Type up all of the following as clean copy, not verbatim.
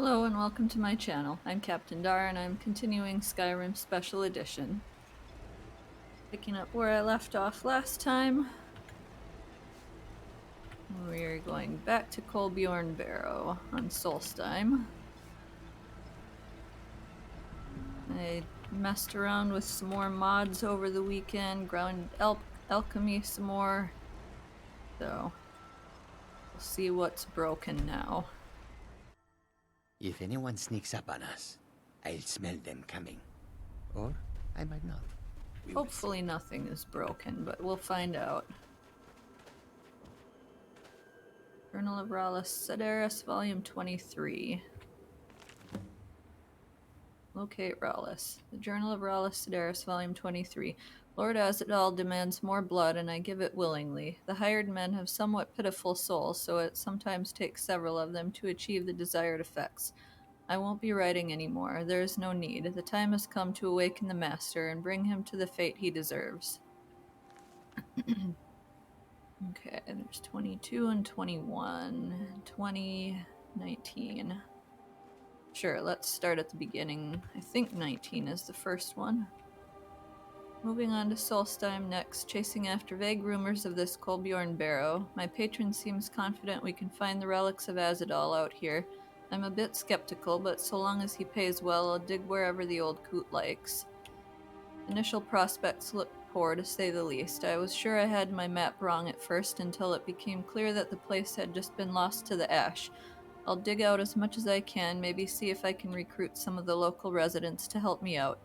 Hello and welcome to my channel. I'm Captain Dar and I'm continuing Skyrim Special Edition. Picking up where I left off last time. We're going back to Kolbjorn Barrow on Solstheim. I messed around with some more mods over the weekend, ground alchemy some more. So, we'll see what's broken now. If anyone sneaks up on us, I'll smell them coming. Or I might not. Hopefully nothing is broken, but we'll find out. Journal of Rallis Sedaris, Volume 23. Locate Rallis. The Journal of Rallis Sedaris, Volume 23. Lord Azadal demands more blood, and I give it willingly. The hired men have somewhat pitiful souls, so it sometimes takes several of them to achieve the desired effects. I won't be writing anymore. There is no need. The time has come to awaken the Master and bring him to the fate he deserves. Okay, there's 22 and 21. 2019. Sure, let's start at the beginning. I think 19 is the first one. Moving on to Solstheim next, chasing after vague rumors of this Kolbjorn Barrow. My patron seems confident we can find the relics of Azadal out here. I'm a bit skeptical, but so long as he pays well, I'll dig wherever the old coot likes. Initial prospects looked poor, to say the least. I was sure I had my map wrong at first until it became clear that the place had just been lost to the ash. I'll dig out as much as I can, maybe see if I can recruit some of the local residents to help me out.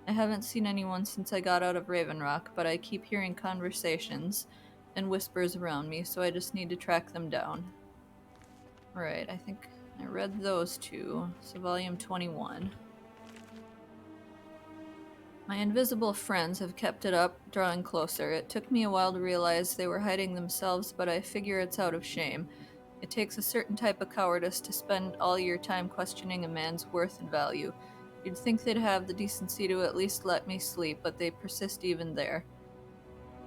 I haven't seen anyone since I got out of Raven Rock, but I keep hearing conversations and whispers around me, so I just need to track them down. Alright, I think I read those two, so volume 21. My invisible friends have kept it up, drawing closer. It took me a while to realize they were hiding themselves, but I figure it's out of shame. It takes a certain type of cowardice to spend all your time questioning a man's worth and value. You'd think they'd have the decency to at least let me sleep, but they persist even there.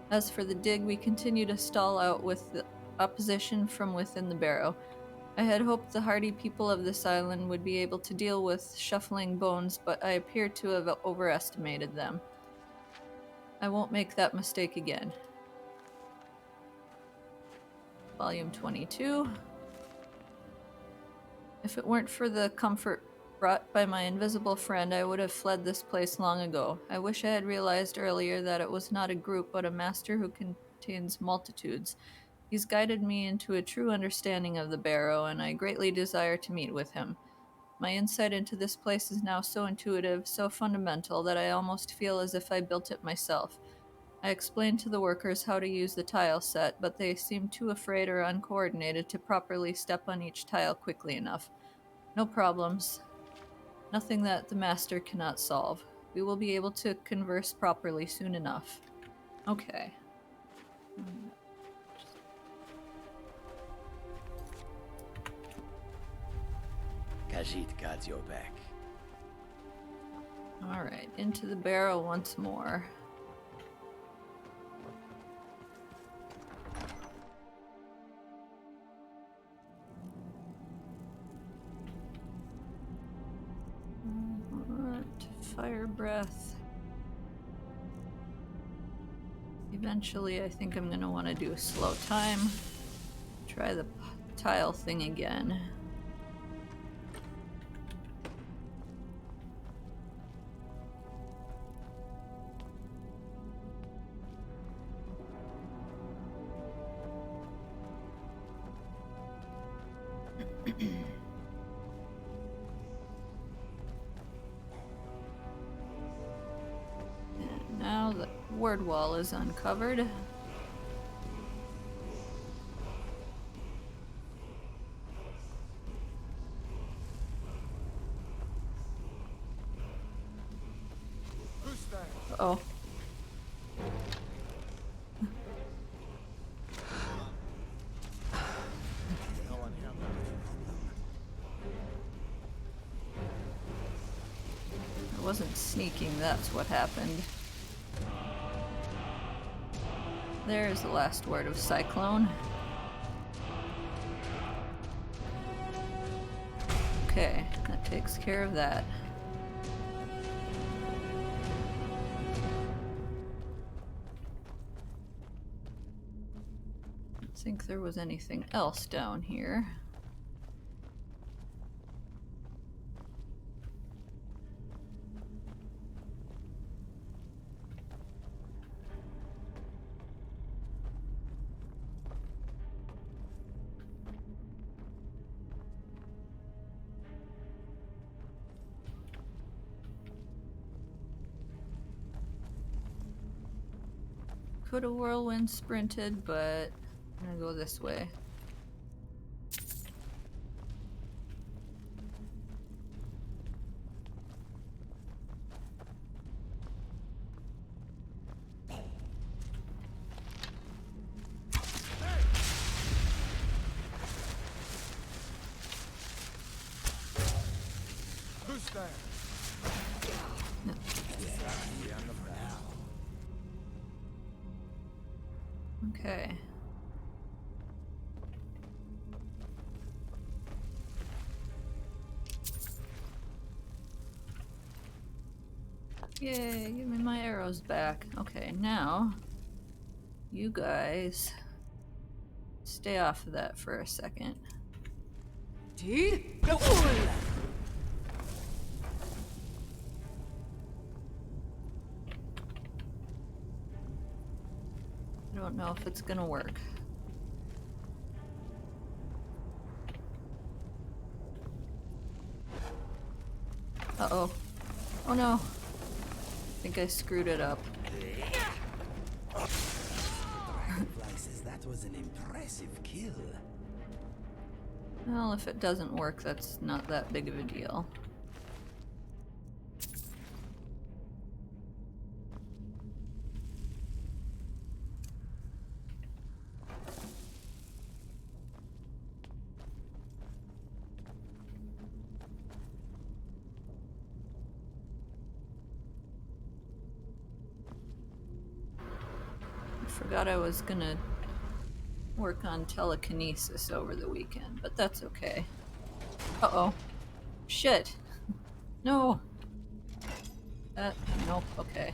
As for the dig, we continue to stall out with the opposition from within the barrow. I had hoped the hardy people of this island would be able to deal with shuffling bones, but I appear to have overestimated them. I won't make that mistake again. Volume 22. If it weren't for the comfort brought by my invisible friend, I would have fled this place long ago. I wish I had realized earlier that it was not a group, but a master who contains multitudes. He's guided me into a true understanding of the Barrow, and I greatly desire to meet with him. My insight into this place is now so intuitive, so fundamental, that I almost feel as if I built it myself. I explained to the workers how to use the tile set, but they seemed too afraid or uncoordinated to properly step on each tile quickly enough. No problems. Nothing that the master cannot solve. We will be able to converse properly soon enough. Okay. Khajiit got your back. Alright, into the barrow once more. Fire breath. Eventually, I think I'm going to want to do a slow time. Try the tile thing again. Now the ward wall is uncovered. Uh-oh. I wasn't sneaking, that's what happened. There's the last word of Cyclone. Okay, that takes care of that. I don't think there was anything else down here. Could have whirlwind sprinted, but I'm gonna go this way. Who's there? Okay. Yay, give me my arrows back. Okay, now you guys stay off of that for a second. I don't know if it's gonna work. Uh-oh. Oh no. I think I screwed it up. Dragonfly says that was an impressive kill. Well, if it doesn't work, that's not that big of a deal. I forgot I was gonna work on telekinesis over the weekend, but that's okay. Uh-oh. Shit. No. Nope, okay.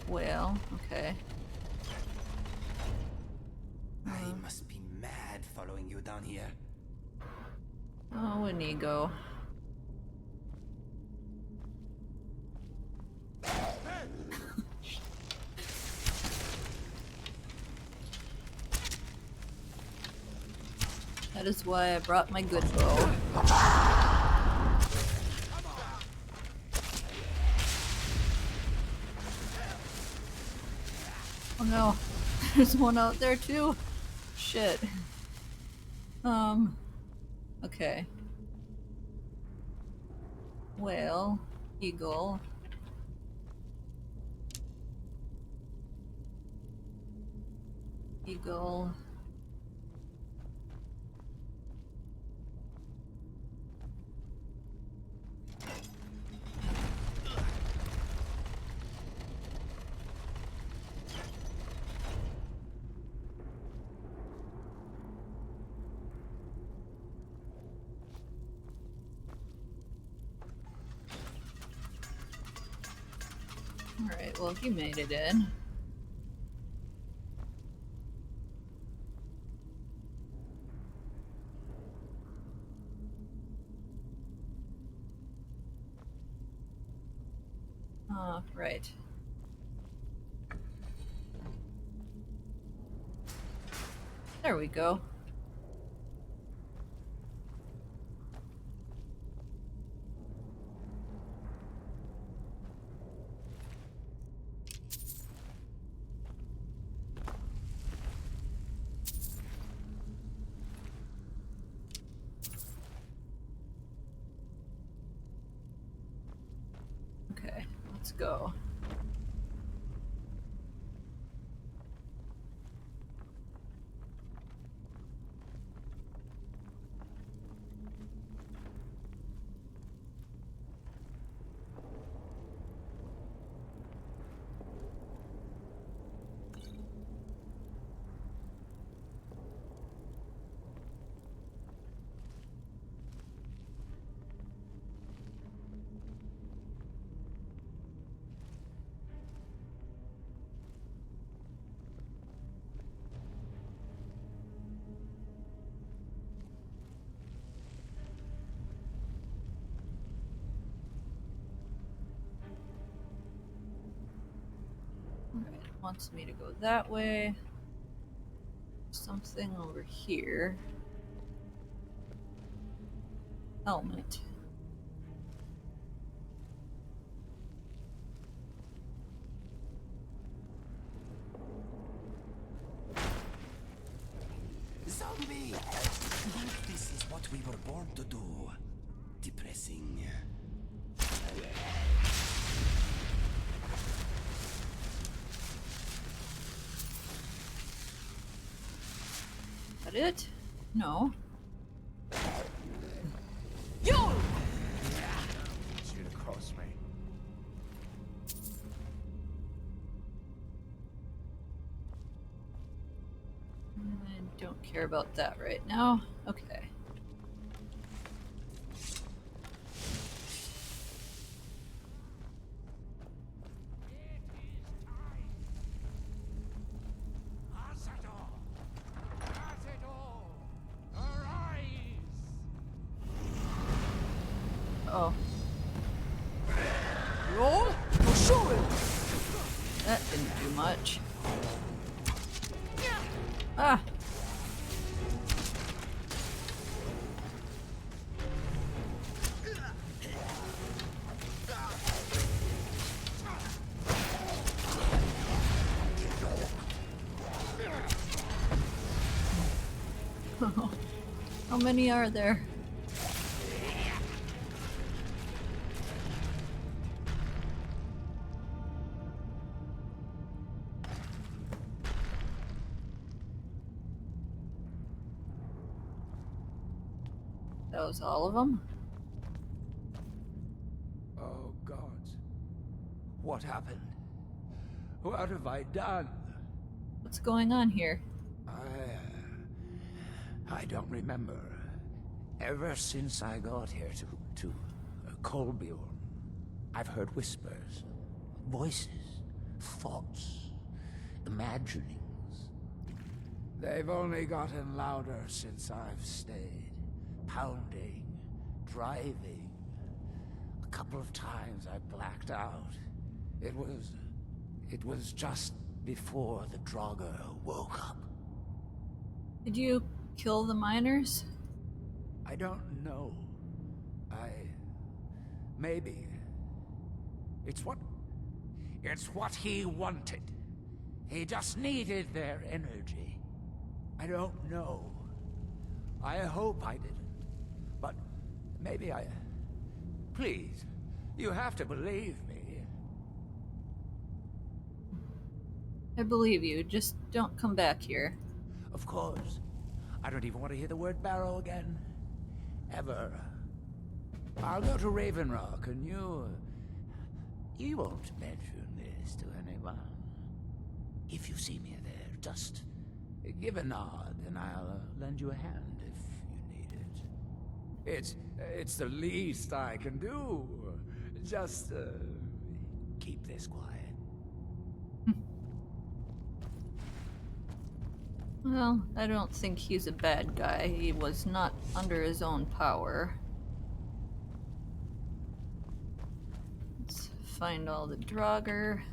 Well, okay. I must be mad following you down here. Oh, an ego. That is why I brought my good bow. Oh no, there's one out there too. Shit. Okay. Whale, eagle. Eagle. Alright, well, he made it in. Right. There we go. Okay, let's go. wants me to go that way. Something over here. Helmet. Zombie! This is what we were born to do. Depressing. That it? No. You! You to cross me. I don't care about that right now. Okay. Oh. Roll? Show it! That didn't do much. Ah! How many are there? That was all of them? Oh, God. What happened? What have I done? What's going on here? I don't remember. Ever since I got here to Kolbjorn, I've heard whispers, voices, thoughts, imaginings. They've only gotten louder since I've stayed. Pounding, driving. A couple of times I blacked out. It was just before the Draugr woke up. Did you kill the miners? I don't know. Maybe. It's what he wanted. He just needed their energy. I don't know. I hope I didn't. But maybe I... Please, you have to believe me. I believe you, just don't come back here. Of course. I don't even want to hear the word barrow again. Ever. I'll go to Raven Rock and you won't mention this to anyone. If you see me there, just give a nod and I'll lend you a hand if you need it. It's the least I can do. Just keep this quiet. Well, I don't think he's a bad guy. He was not under his own power. Let's find all the Draugr.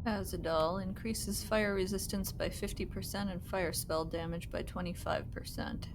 Azadal increases fire resistance by 50% and fire spell damage by 25%.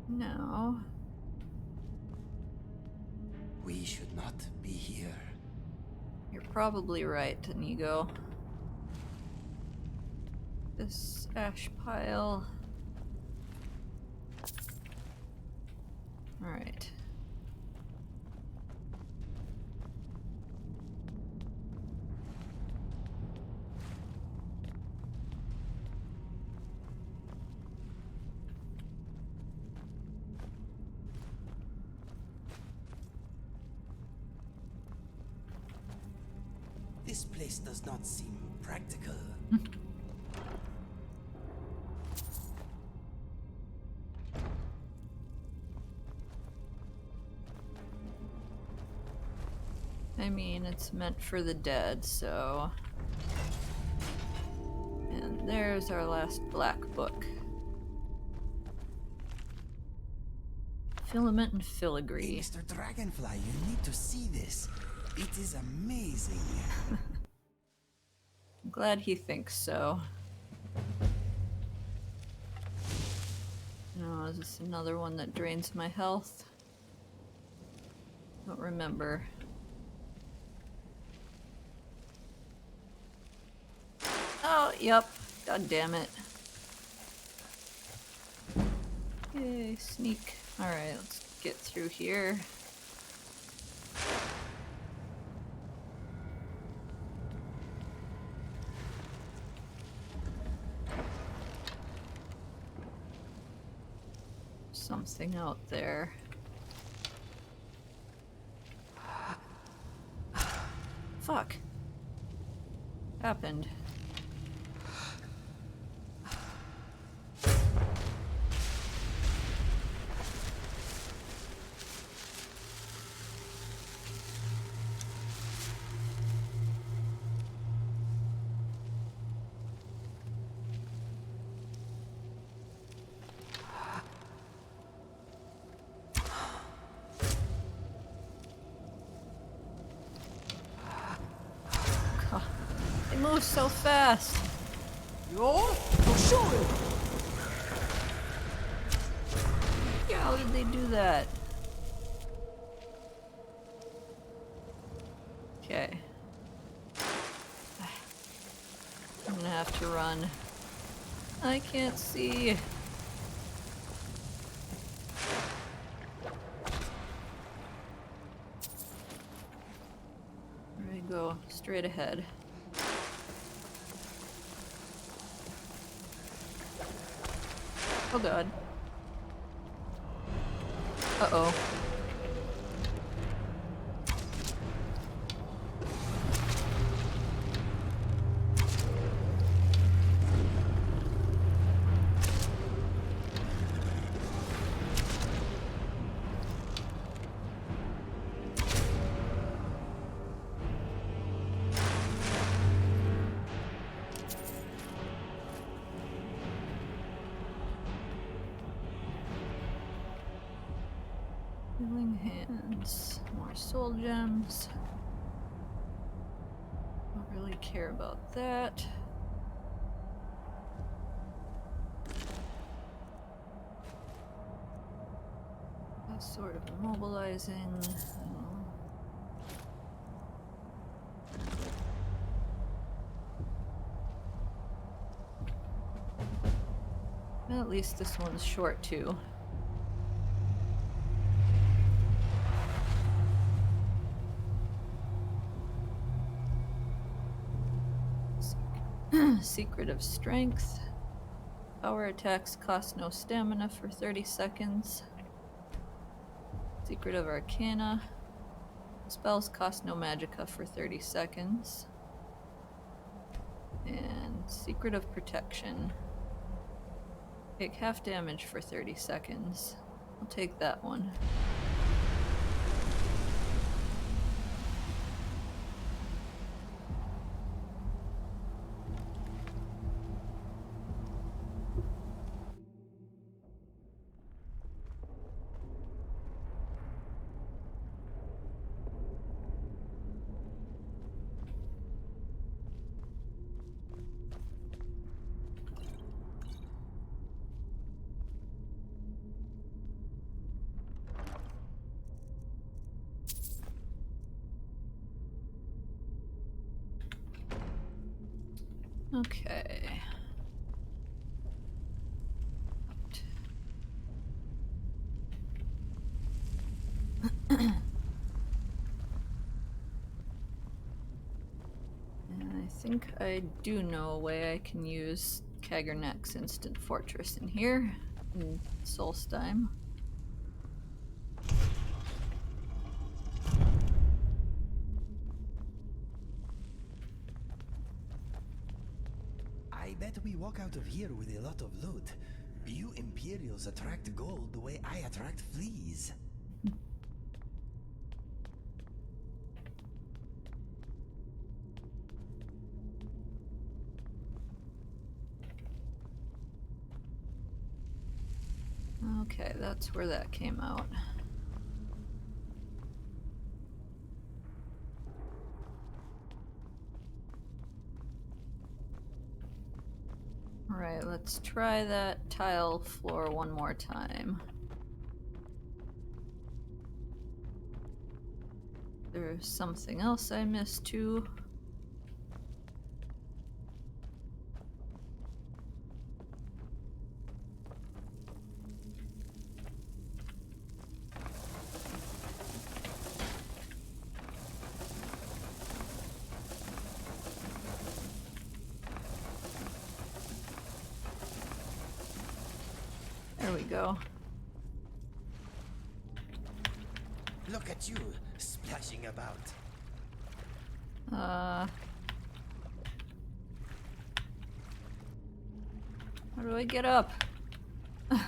Now, We should not be here. you're probably right, Inigo. This ash pile. Alright. This place does not seem practical. I mean, it's meant for the dead, so... And there's our last black book. Filament and Hey, filigree. Mr. Dragonfly, you need to see this. It is amazing. I'm glad he thinks so. No, is this another one that drains my health? Don't remember. Oh, yep. God damn it. Yay, sneak. Alright, let's get through here. Something out there. Fuck. Happened. God, they move so fast. How did they do that? Okay. I'm gonna have to run. I can't see. There we go, straight ahead. Oh god. Uh-oh. Healing hands. More soul gems. Don't really care about that. That's sort of immobilizing. Well, at least this one's short too. Secret of Strength. Power attacks cost no stamina for 30 seconds. Secret of Arcana. Spells cost no magicka for 30 seconds. And Secret of Protection. Take half damage for 30 seconds. I'll take that one. Okay. And I think I do know a way I can use Kagernek's Instant Fortress in here, in Solstheim. I bet we walk out of here with a lot of loot. You Imperials attract gold the way I attract fleas. Okay, that's where that came out. Alright, let's try that tile floor one more time. There's something else I missed too. There we go. Look at you, splashing about. How do I get up? I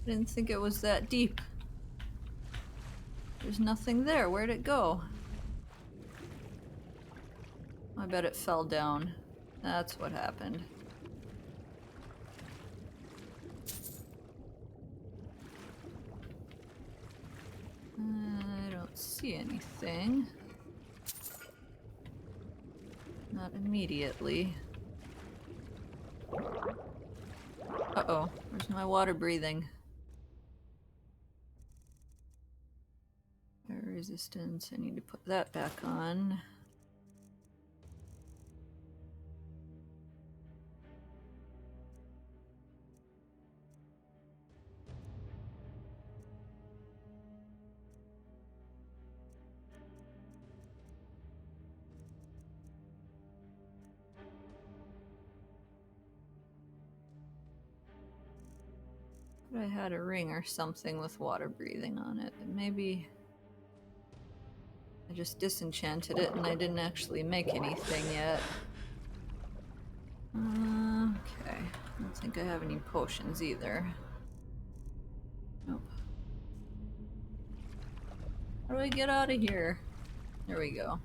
didn't think it was that deep. There's nothing there. Where'd it go? I bet it fell down. That's what happened. I don't see anything. Not immediately. Uh-oh, where's my water breathing? Air resistance, I need to put that back on. But I had a ring or something with water breathing on it, but maybe I just disenchanted it and I didn't actually make anything yet. Okay, I don't think I have any potions either. Nope. How do I get out of here? There we go.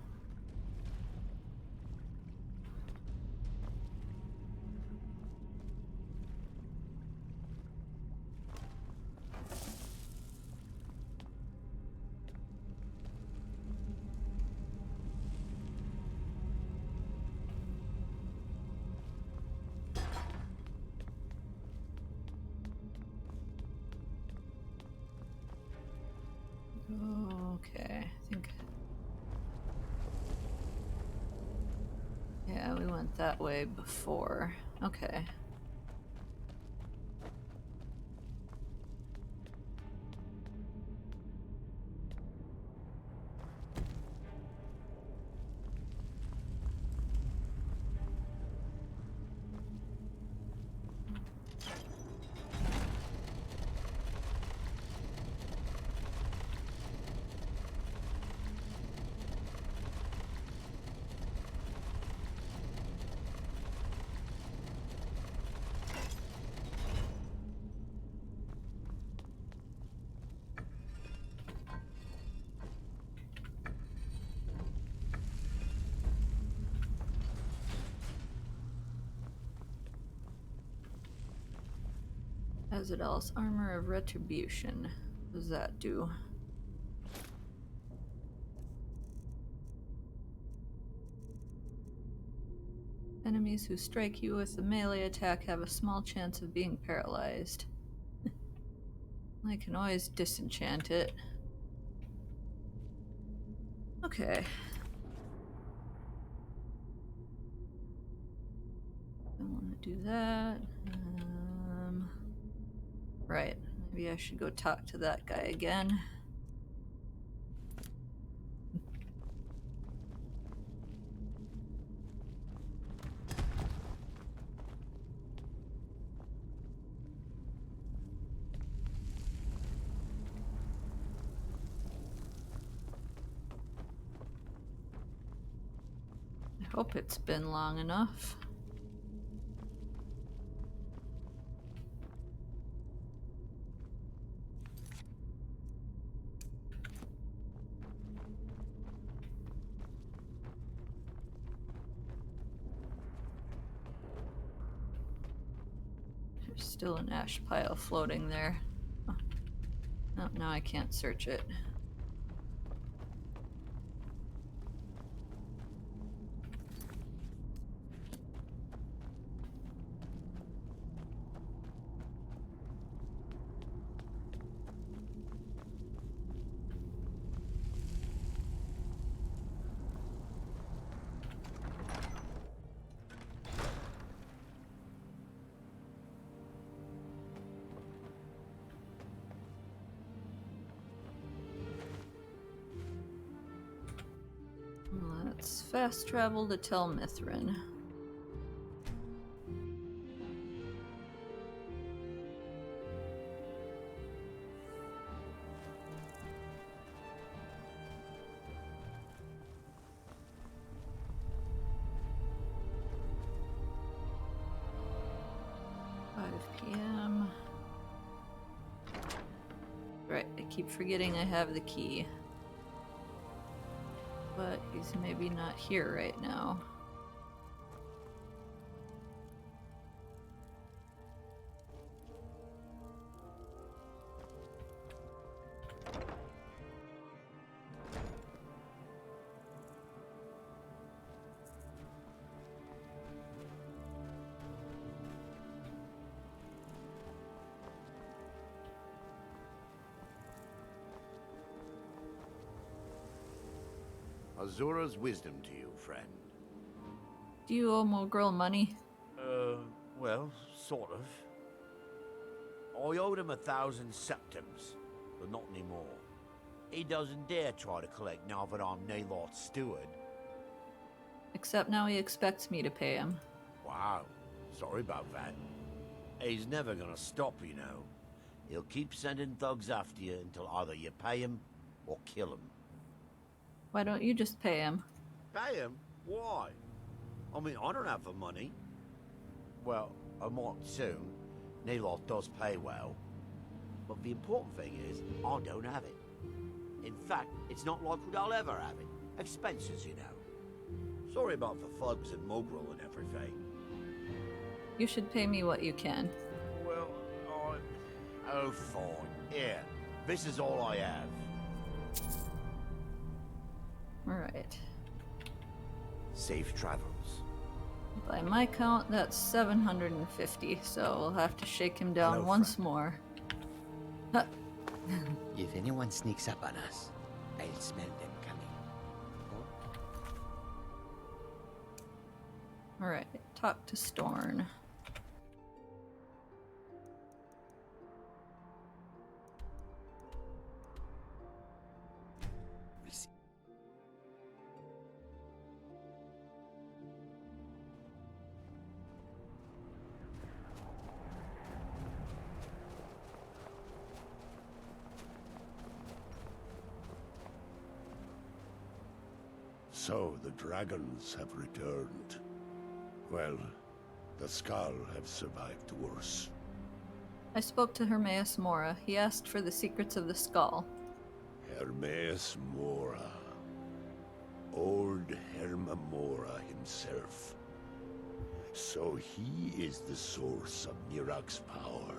Okay, I think... Yeah, we went that way before. Okay. Azadal's Armor of Retribution. What does that do? Enemies who strike you with a melee attack have a small chance of being paralyzed. I can always disenchant it. Okay. do that. Right. Maybe I should go talk to that guy again. I hope it's been long enough. There's still an ash pile floating there. Oh. No, now I can't search it. Let's fast travel to Tel Mithrin. PM. Right, I keep forgetting I have the key. But he's maybe not here right now. Azura's wisdom to you, friend. Do you owe Mogrel money? Well, sort of. I owed him 1,000 septims, but not anymore. He doesn't dare try to collect now that I'm Naylor's steward. Except now he expects me to pay him. Wow, sorry about that. He's never gonna stop, you know. He'll keep sending thugs after you until either you pay him or kill him. Why don't you just pay him? Pay him? Why? I mean, I don't have the money. Well, I might soon. Naylor does pay well. But the important thing is, I don't have it. In fact, it's not likely I'll ever have it. Expenses, you know. Sorry about the thugs and Mogrel and everything. You should pay me what you can. Well, oh, fine. Here, this is all I have. Alright. Safe travels. By my count, that's 750, so we'll have to shake him down Hello, once friend. more. Huh. If anyone sneaks up on us, I'll smell them coming. Alright, talk to Storn. We'll see. So the dragons have returned. Well, the Skull have survived worse. I spoke to Hermaeus Mora. He asked for the secrets of the skull. Hermaeus Mora. Old Herma Mora himself. So he is the source of Miraak's power.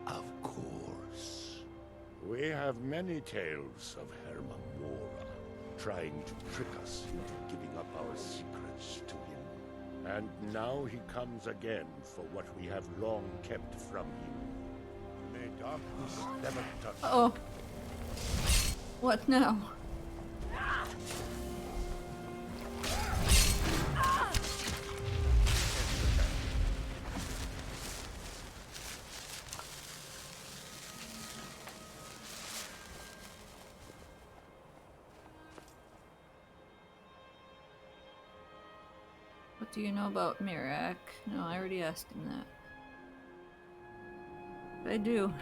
Of course. We have many tales of Herma Mora trying to trick us into giving up our secrets to him. And now he comes again for what we have long kept from him. May darkness never touch him. Oh. What now? What do you know about Miraak? No, I already asked him that. But I do.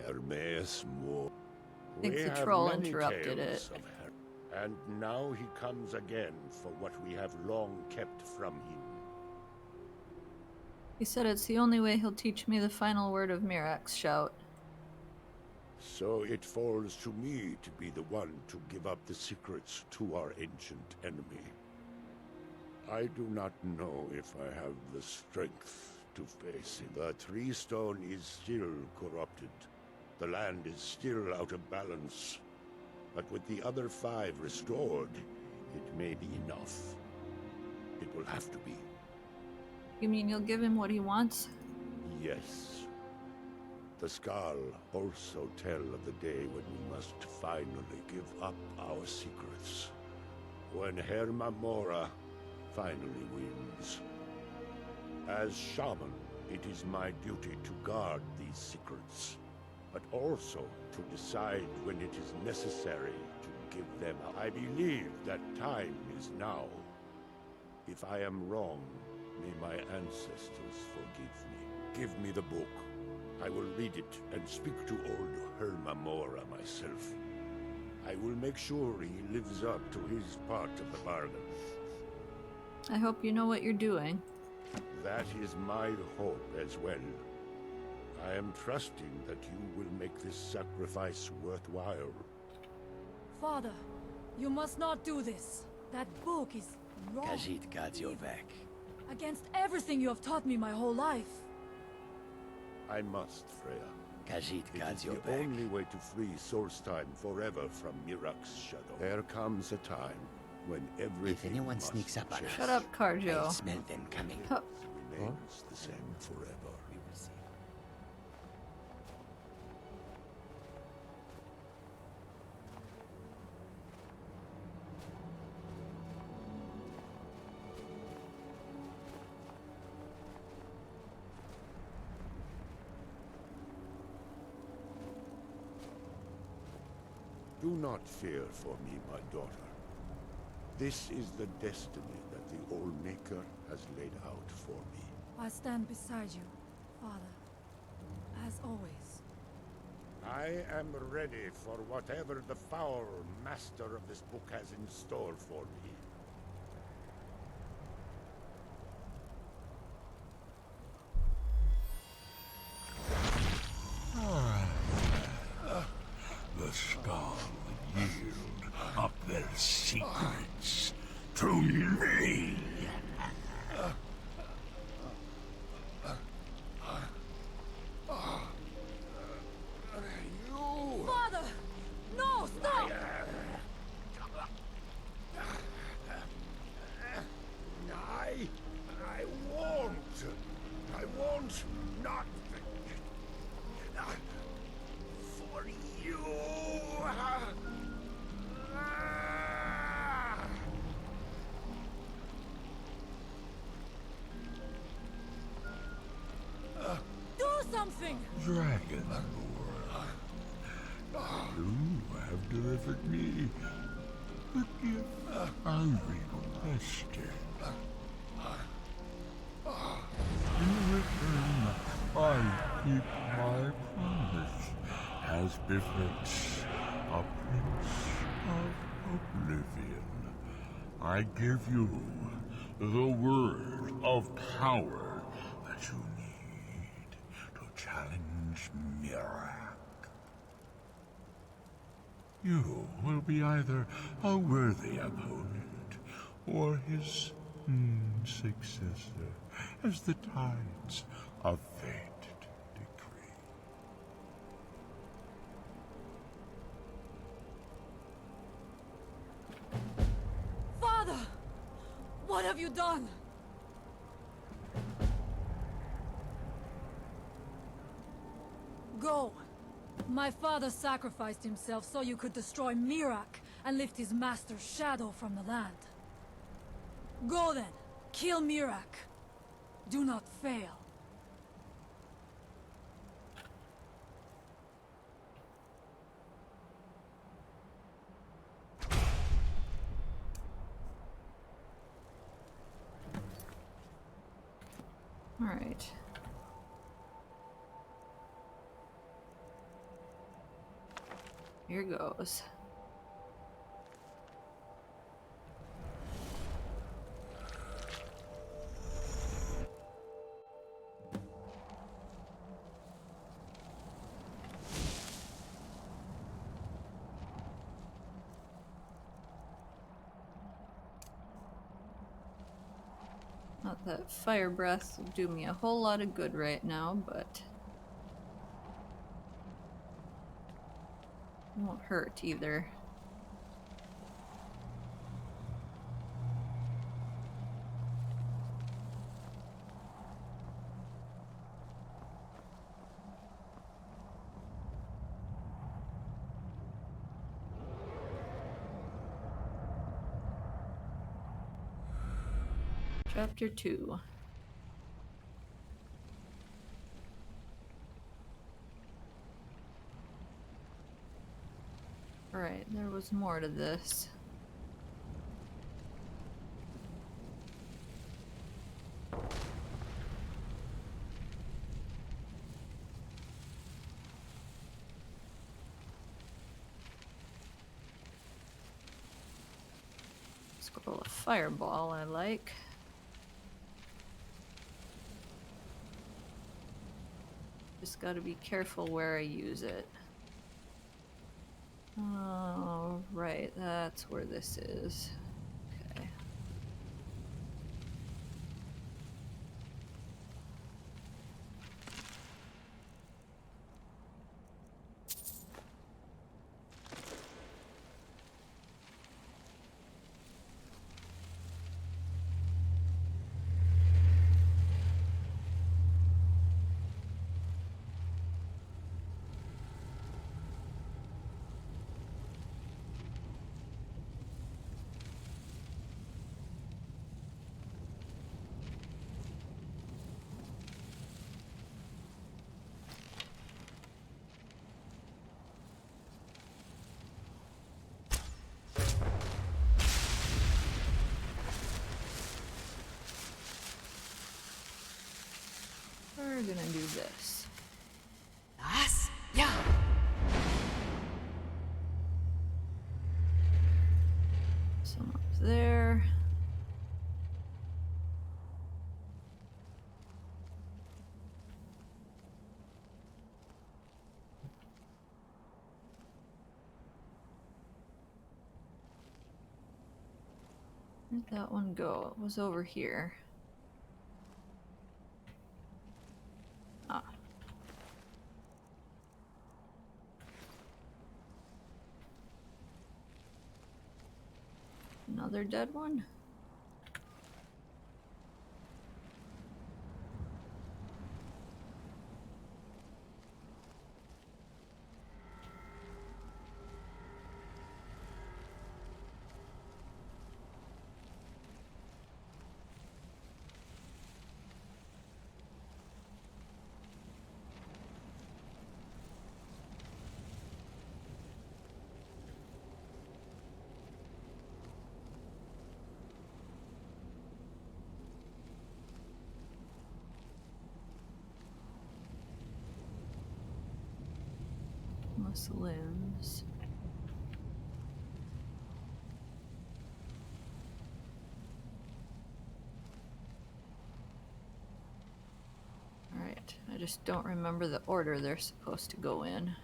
Hermes Moore. I think the troll interrupted it. And now he comes again for what we have long kept from him. He said it's the only way he'll teach me the final word of Miraak's shout. So it falls to me to be the one to give up the secrets to our ancient enemy. I do not know if I have the strength to face him. The tree stone is still corrupted. The land is still out of balance. But with the other 5 restored, it may be enough. It will have to be. You mean you'll give him what he wants? Yes. The Skal also tell of the day when we must finally give up our secrets. When Hermamora finally wins. As shaman, it is my duty to guard these secrets, but also to decide when it is necessary to give them up. I believe that time is now. If I am wrong, may my ancestors forgive me. Give me the book. I will read it and speak to old Hermamora myself. I will make sure he lives up to his part of the bargain. I hope you know what you're doing. That is my hope as well. I am trusting that you will make this sacrifice worthwhile. Father, you must not do this. That book is wrong. Khajiit Gadziovek. Against everything you have taught me my whole life. I must, Freya. Khajiit It is the Gadziovek. only way to free Solstheim forever from Miraak's shadow. There comes a time when everything If anyone must sneaks up on change. us, Shut up, I Carjo. smell them coming. Huh. Remains the same forever. We will see. Do not fear for me, my daughter. This is the destiny that the All-Maker has laid out for me. I stand beside you, Father. As always. I am ready for whatever the foul master of this book has in store for me. The Skal yield up their secrets to me. Father! No, stop! I won't. I won't not. For you. Do something! Dragon Lord, you have delivered me the gift I requested. In return, I keep my promise as befits a prince of oblivion. I give you the word of power that you need to challenge Miraak. You will be either a worthy opponent or his successor, as the tides of fate decree. Father! What have you done? Go. My father sacrificed himself so you could destroy Miraak and lift his master's shadow from the land. Go then. Kill Miraak. Do not fail. All right. Here goes. Not that fire breath will do me a whole lot of good right now, but it won't hurt either. Chapter 2. Alright, there was more to this. Scroll of fireball I like. Just gotta be careful where I use it. Oh, right, that's where this is. Okay. We're gonna do this. Yeah. Some up there. Where'd that one go? It was over here. Ah. Another dead one? Less limbs. Alright, I just don't remember the order they're supposed to go in.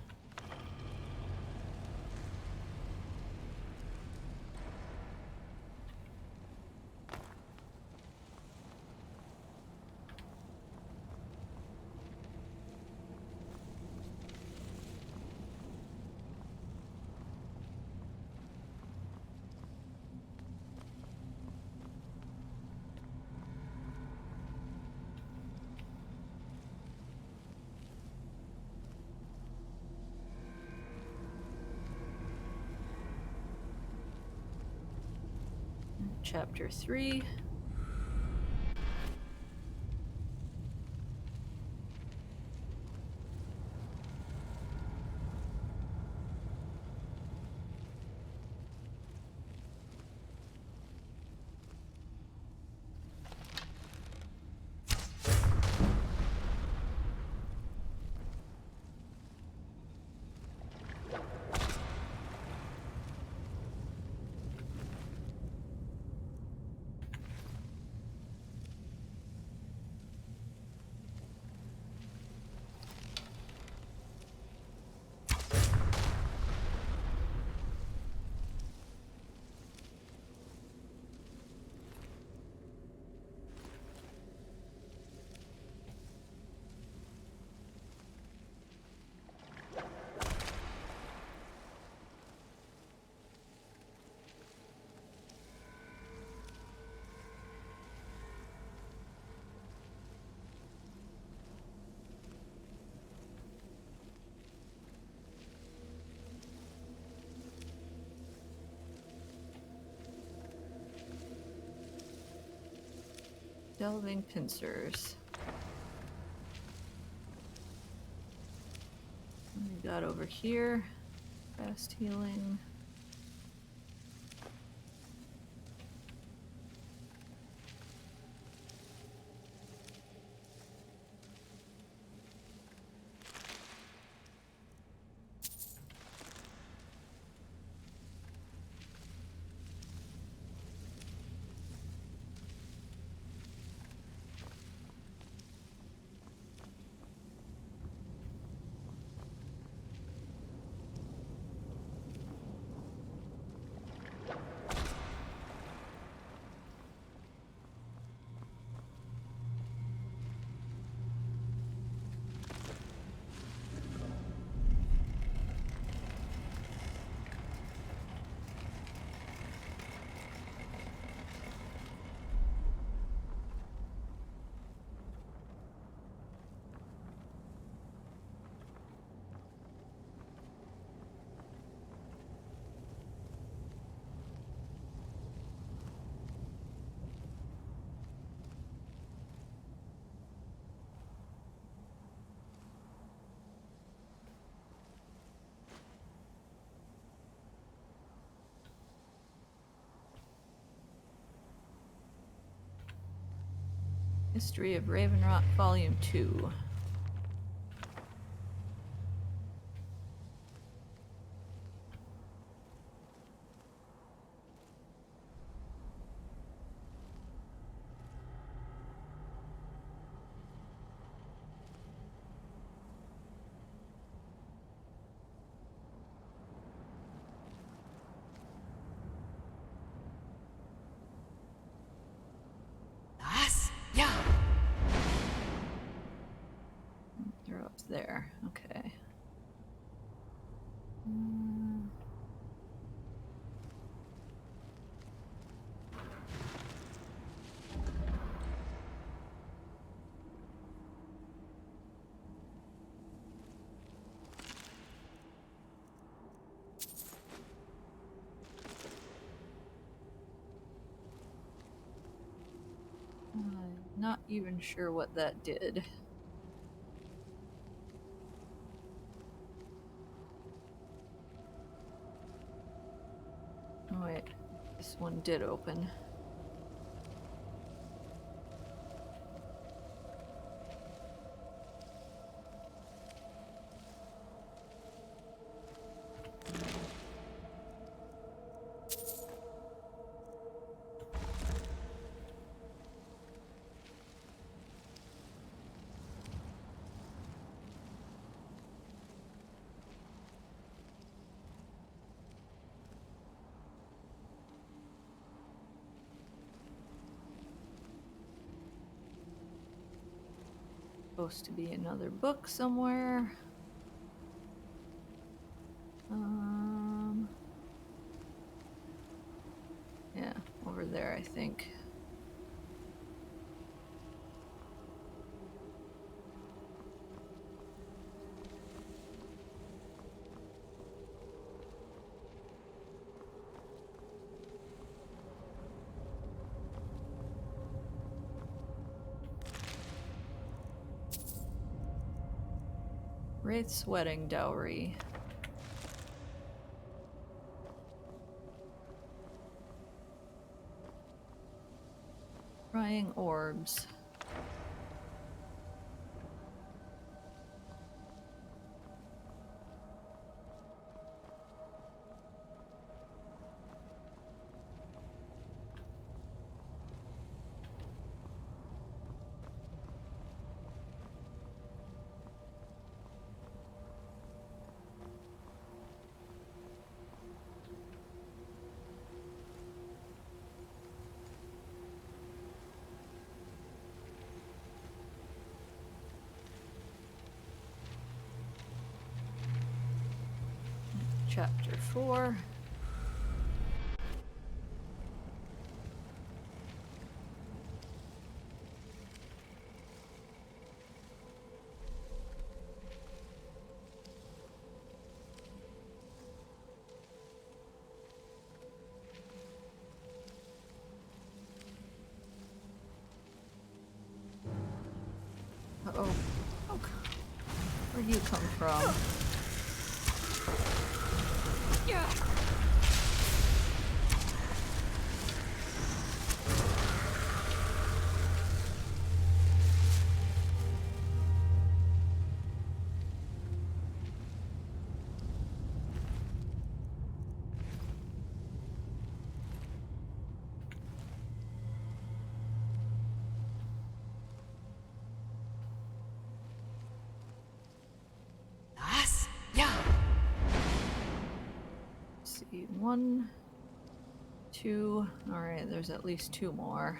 Chapter 3. Delving pincers. What we got over here? Fast healing. History of Ravenrock, Volume 2. They're up there. Okay. Not even sure what that did. Oh wait, this one did open. Supposed to be another book somewhere. Yeah, over there, I think. Wraith's wedding dowry. Crying orbs. Chapter 4. Where'd you come from? See, 1, 2. Alright, there's at least 2 more.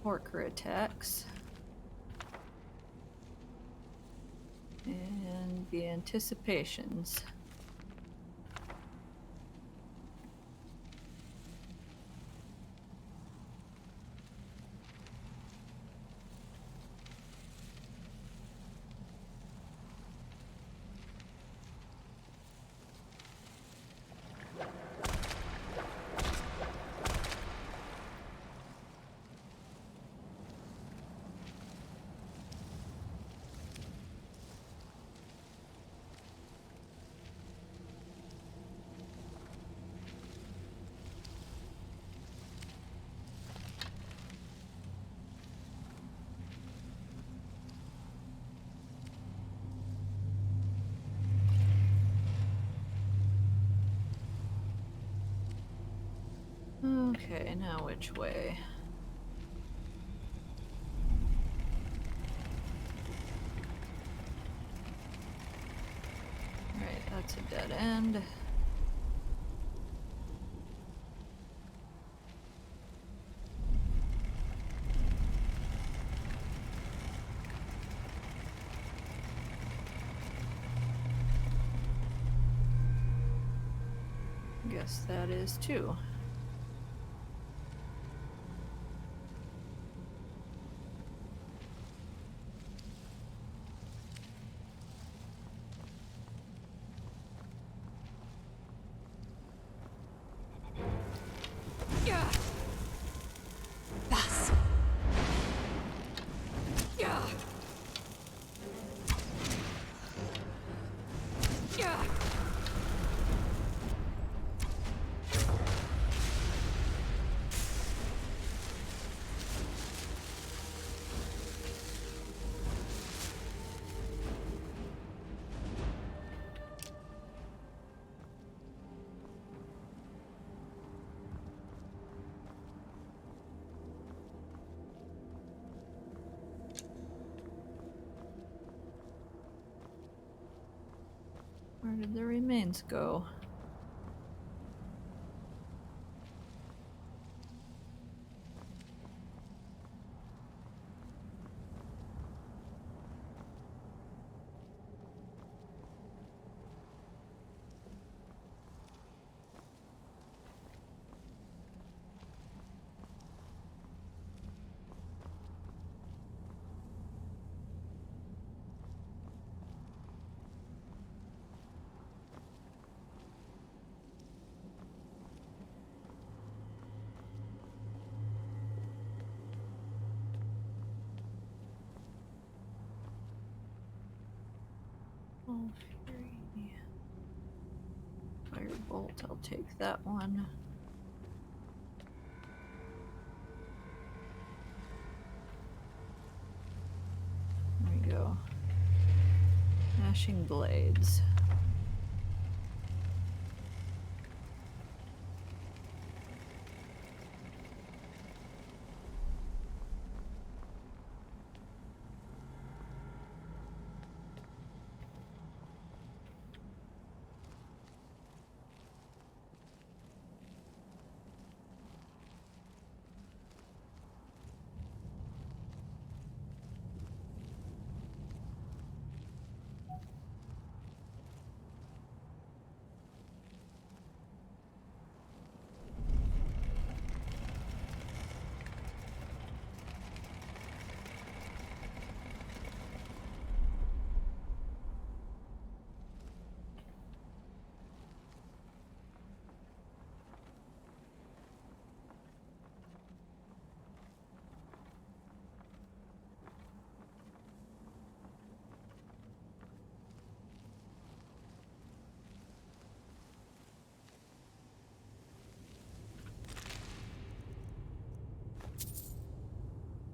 Orker attacks. And the anticipations. Okay, now which way? Alright, that's a dead end. Guess that is too. Where did the remains go? Oh, Fury. Firebolt, I'll take that one. There we go. Mashing Blades.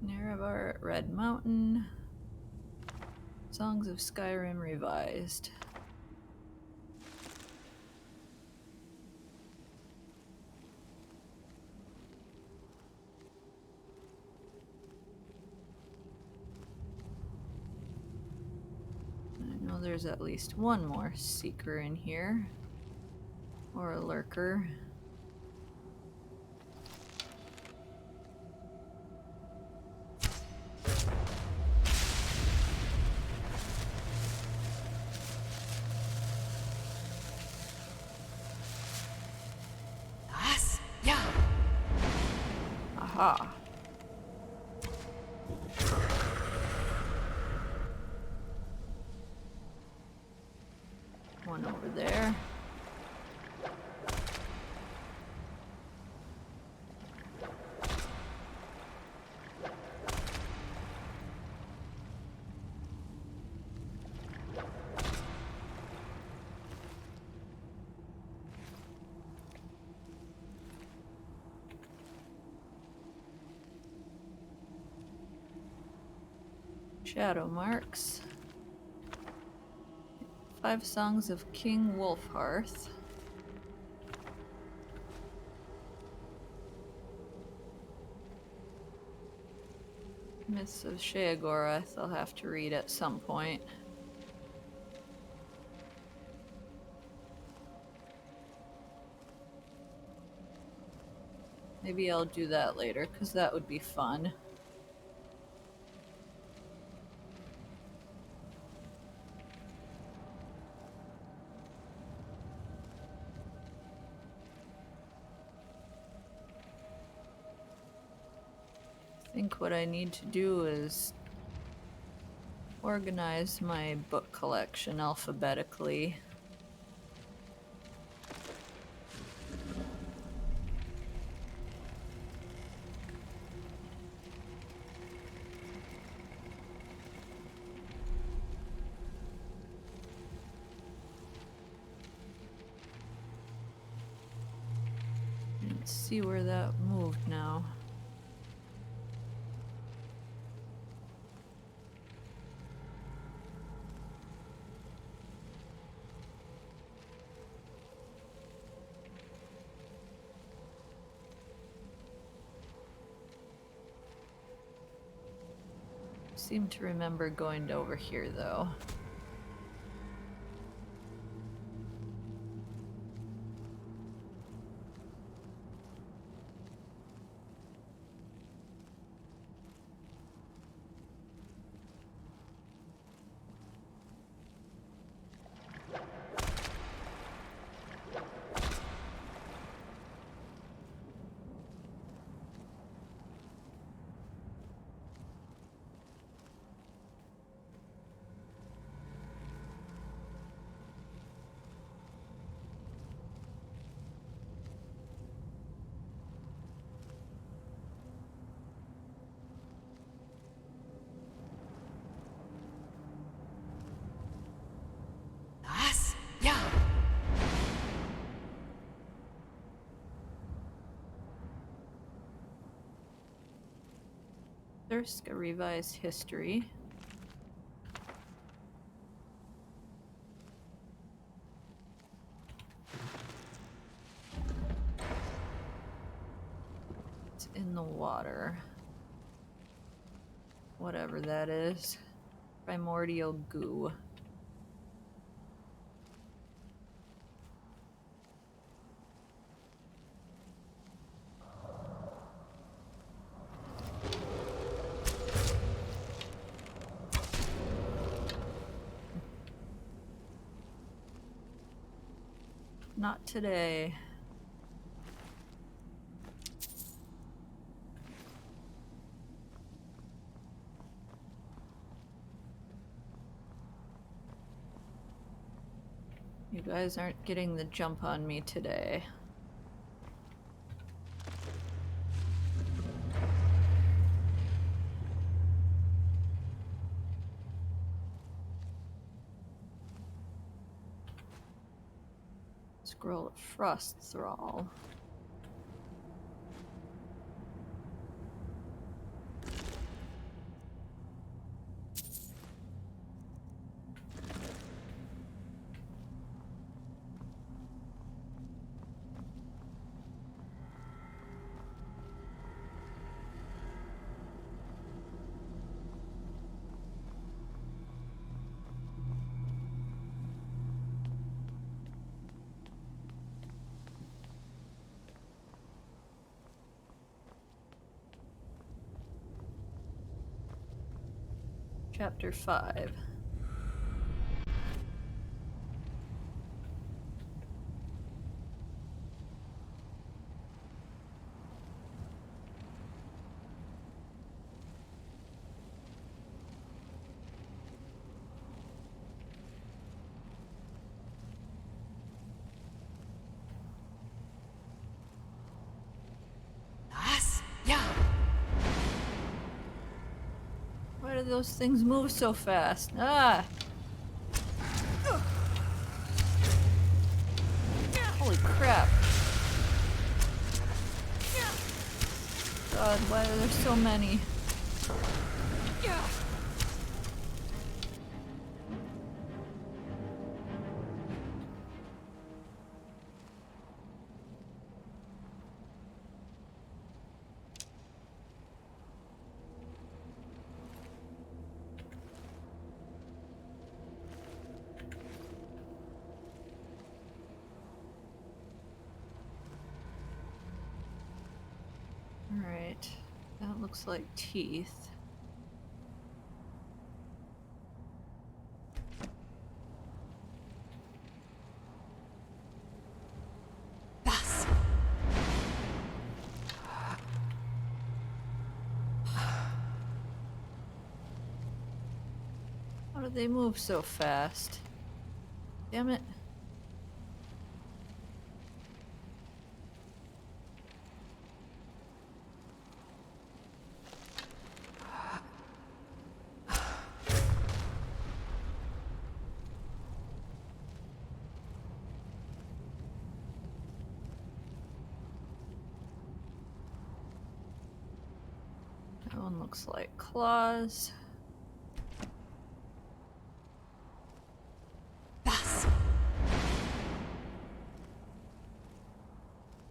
Nerevar at Red Mountain. Songs of Skyrim revised. I know there's at least one more seeker in here. Or a lurker. Aha. One over there. Shadow marks. 5 songs of King Wolfhearth. Myths of Sheogorath I'll have to read at some point. Maybe I'll do that later, because that would be fun. I think what I need to do is organize my book collection alphabetically. Let's see where that moved now. Seem to remember going over here though. Thirsk, a revised history. It's in the water. Whatever that is. Primordial goo. Not today. You guys aren't getting the jump on me today. Scroll of Frost Thrall. Chapter 5. Why do those things move so fast? Ah! Holy crap. God, why are there so many? Alright, that looks like teeth. How do they move so fast? Damn it. That one looks like claws.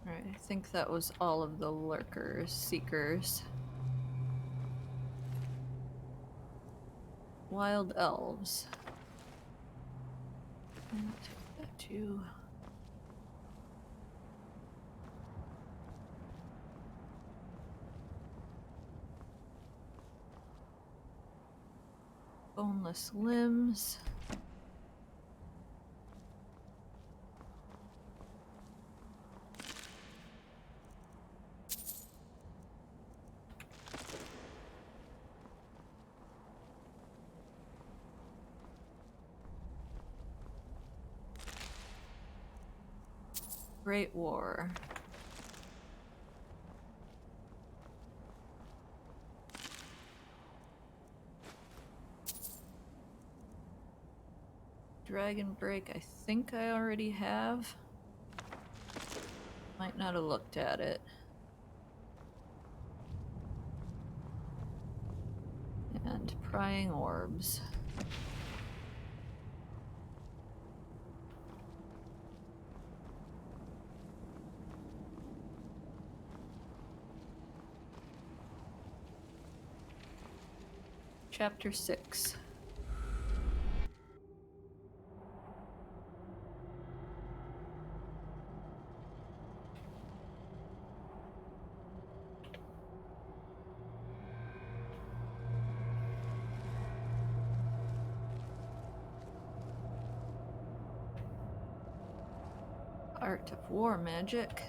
Alright, I think that was all of the lurkers, seekers. Wild elves. I'll take that too. Boneless limbs. Great War. Dragon Break, I think I already have. Might not have looked at it. And Prying Orbs. Chapter 6. Art of War Magic.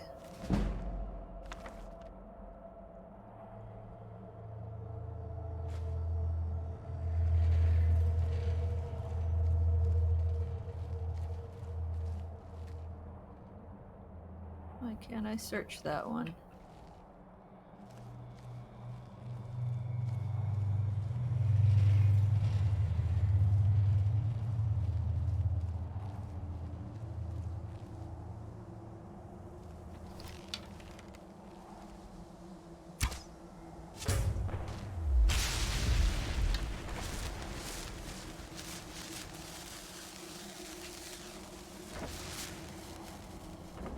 Why can't I search that one?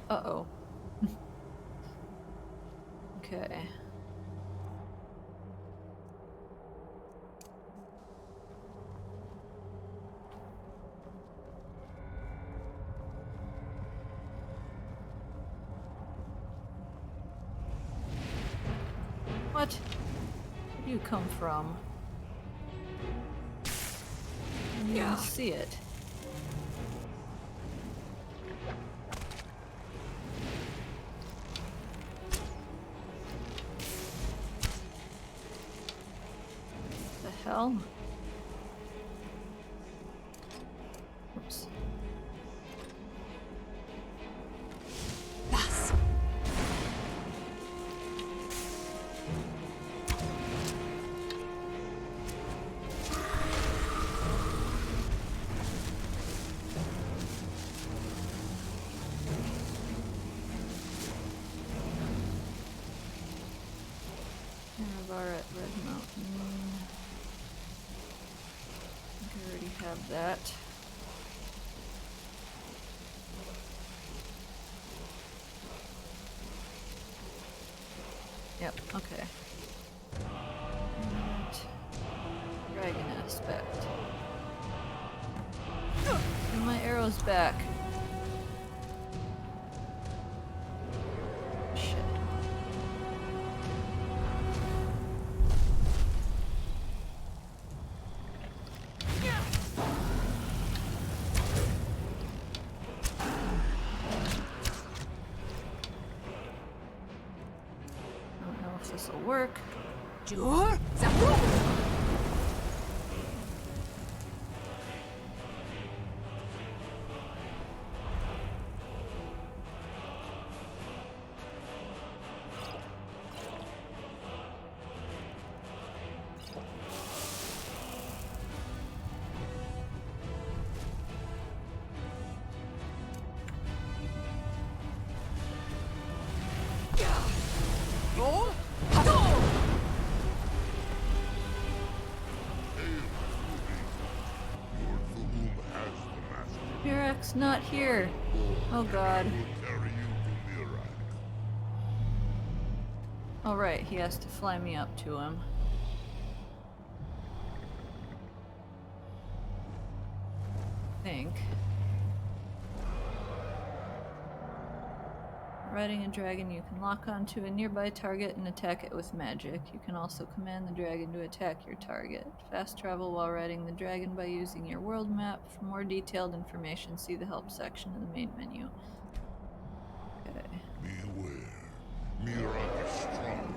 Uh-oh. Okay. What? Where do you come from? Didn't even see it. The hell? Oops. Das. Caravar at Red Mountain. I think I already have that. Yep, okay. And dragon aspect. And my arrow's back. Shit. I don't know if this will work. Jur. Zabur. Roll. Hador. Your Thulum has the master. Miraak's not here. Oh god. Will carry you to Miraak. Alright, he has to fly me up to him. Think. Riding a dragon, you can lock onto a nearby target and attack it with magic. You can also command the dragon to attack your target. Fast travel while riding the dragon by using your world map. For more detailed information, see the help section of the main menu. Okay. Beware. Miraak is strong.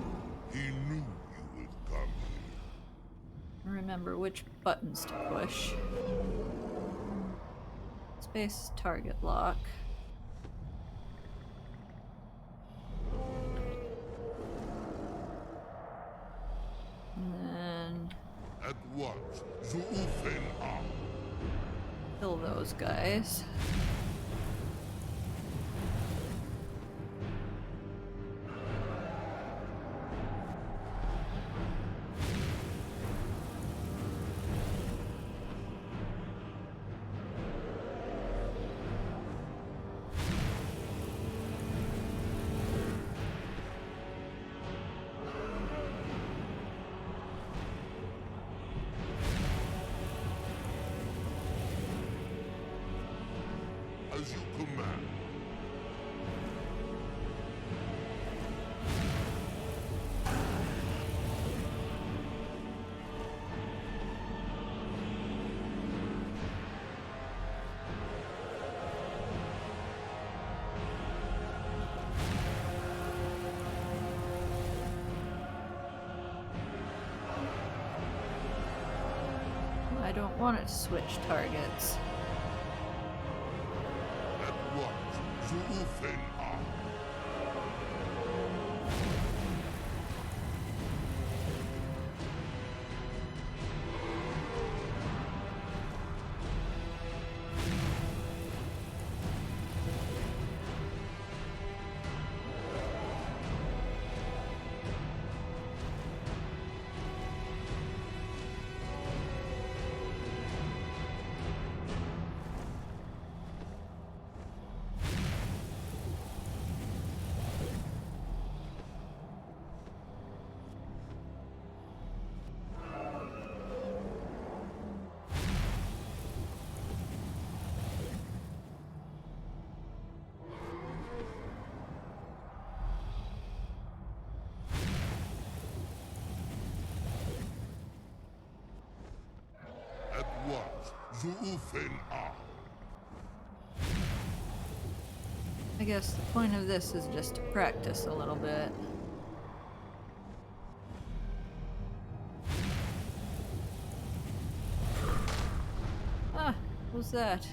He knew you would come here. Remember which buttons to push. Space target lock. And then At once, Zuufen are. kill those guys. As you command. I don't want it to switch targets. At once, Zuufen are. At once, Zuufen ah. I guess the point of this is just to practice a little bit. Ah, what was that?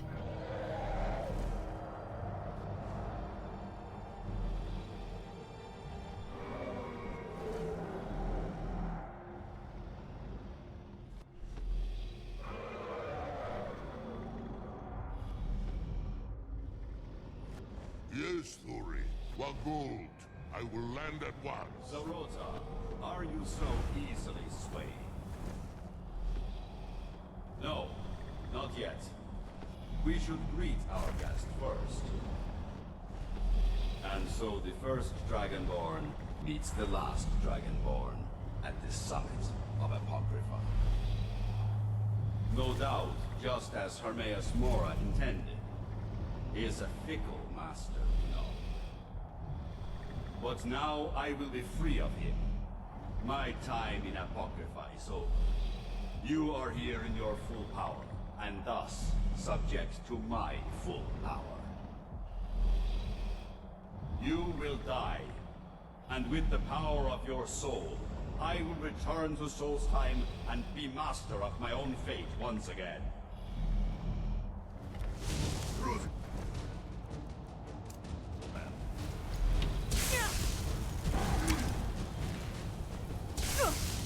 Yes, Thori. What gold? I will land at once. Zarota, are you so easily swayed? No, not yet. We should greet our guest first. And so the first Dragonborn meets the last Dragonborn at the summit of Apocrypha. No doubt, just as Hermaeus Mora intended. He is a fickle master, you know. But now I will be free of him. My time in Apocrypha is over. You are here in your full power, and thus subject to my full power. You will die, and with the power of your soul, I will return to Solstheim and be master of my own fate once again.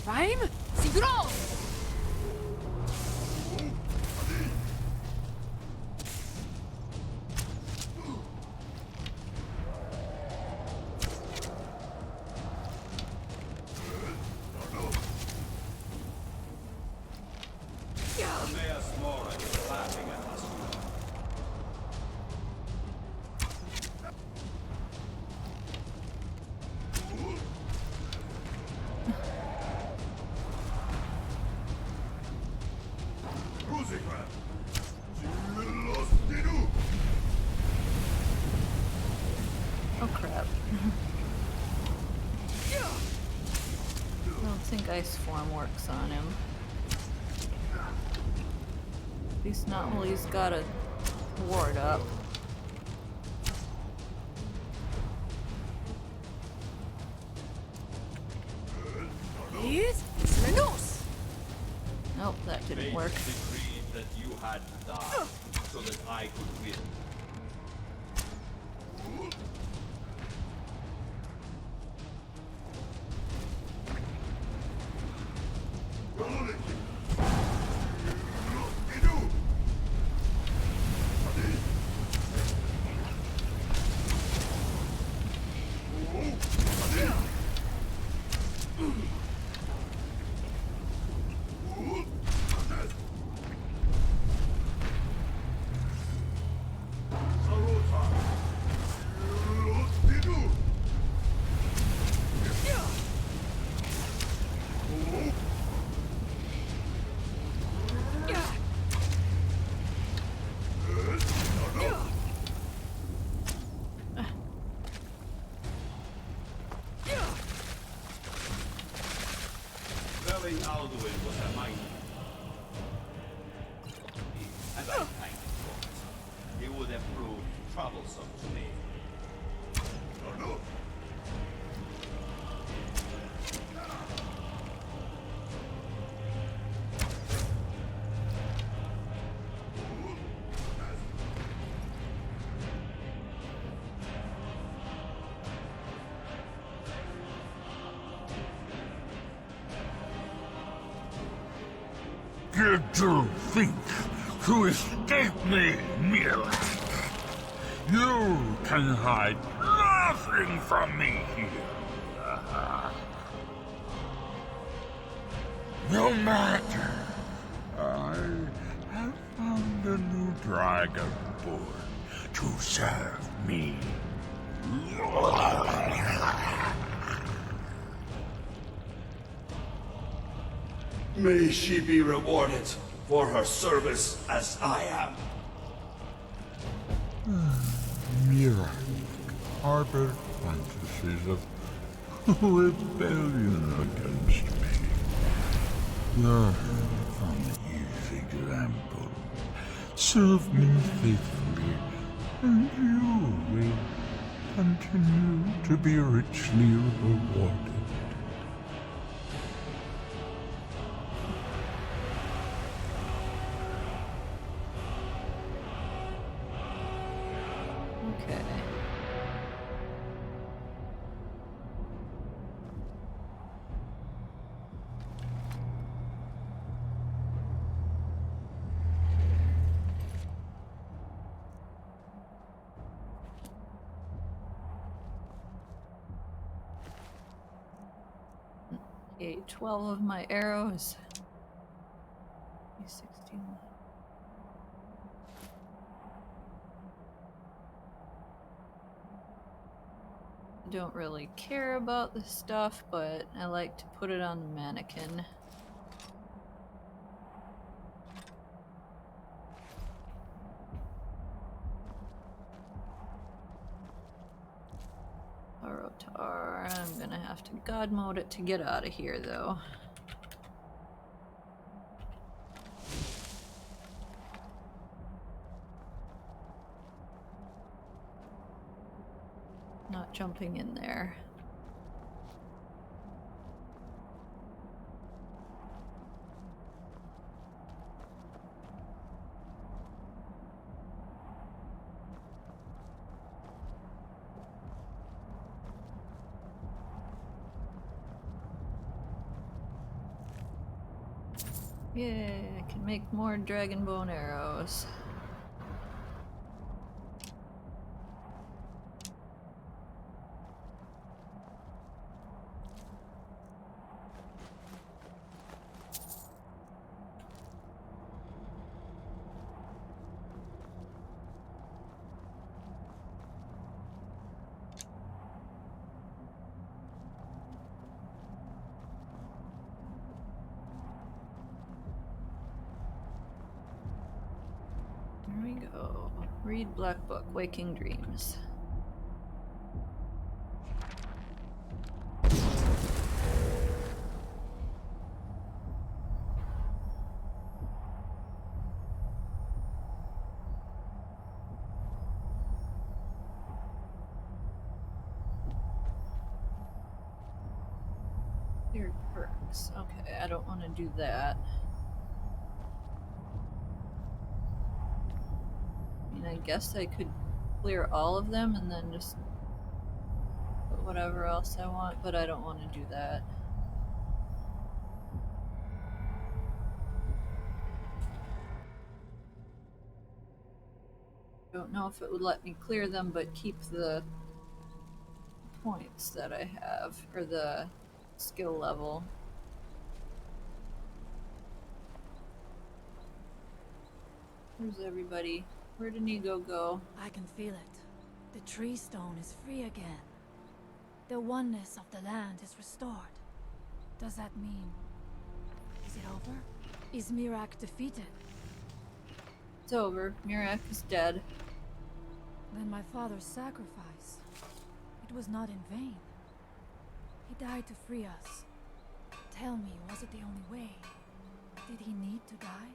Rhyme? Sigro! Hermaeus Mora is laughing at us. Oh crap. I don't think Ice Form works on him. At least not while he's got a ward up. Is Menos! Nope, that didn't Fate work. decreed that you had to die, so that I could win. Quelling Alduin was a mighty, and I thanked him for it. He would have proved troublesome to me. Did you think to escape me, Miraak? You can hide nothing from me here. No matter. I have found a new dragonborn to serve me. May she be rewarded for her service as I am. Miraak harbored fantasies of rebellion against me. Learn from his example Serve me faithfully, and you will continue to be richly rewarded. Okay. Okay, 12 of my arrows. 16. I don't really care about the stuff, but I like to put it on the mannequin. Arotar. I'm gonna have to god mode it to get out of here, though. Not jumping in there. Yay, I can make more dragon bone arrows. There we go. Read Black Book, Waking Dreams. Here, perks. Okay, I don't want to do that. I mean, I guess I could clear all of them and then just put whatever else I want, but I don't want to do that. Don't know if it would let me clear them, but keep the points that I have, or the skill level. Where's everybody? Where did Nigo go? I can feel it. The tree stone is free again. The oneness of the land is restored. Does that mean... is it over? Is Miraak defeated? It's over. Miraak is dead. Then my father's sacrifice... it was not in vain. He died to free us. Tell me, was it the only way? Did he need to die?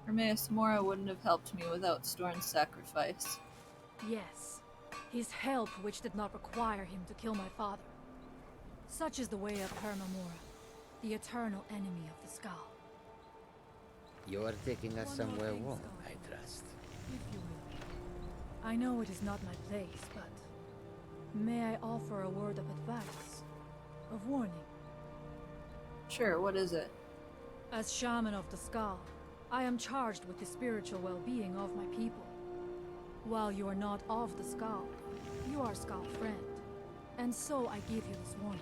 Hermaeus Mora wouldn't have helped me without Storn's sacrifice. Yes. His help which did not require him to kill my father. Such is the way of Hermamora, the eternal enemy of the skull. You're taking us One more somewhere thing, warm, Skull. I trust. If you will. I know it is not my place, but... may I offer a word of advice? Of warning? Sure, what is it? As shaman of the skull, I am charged with the spiritual well-being of my people. While you are not of the skull, you are Skull friend. And so I give you this warning.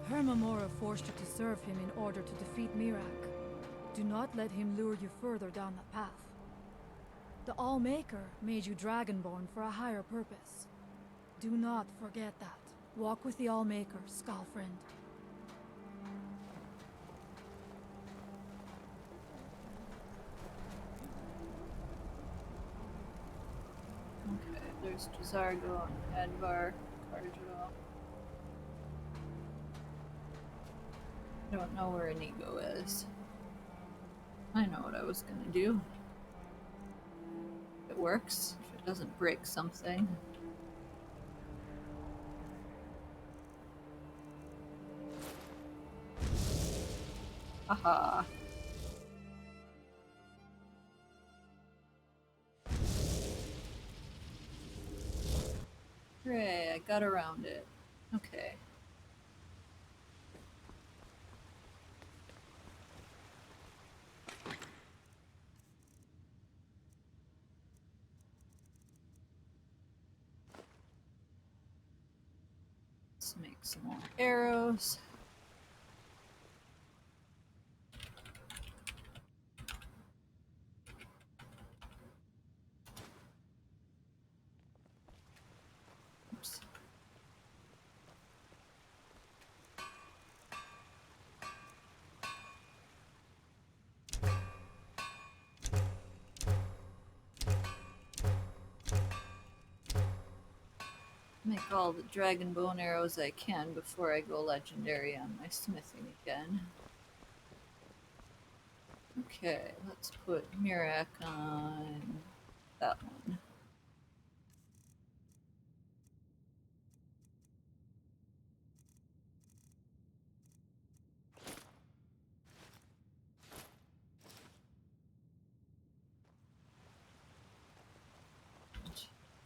Hermamora forced you to serve him in order to defeat Miraak. Do not let him lure you further down that path. The All-Maker made you Dragonborn for a higher purpose. Do not forget that. Walk with the All-Maker, Skull friend. Okay, there's Jazargo and Advar, Carjal. I don't know where Inigo is. I know what I was gonna do. If it works, if it doesn't break something. Haha. Hooray, I got around it. Okay. Let's make some more arrows. Oops. Make all the dragon bone arrows I can before I go legendary on my smithing again. Okay, let's put Miraak on that one.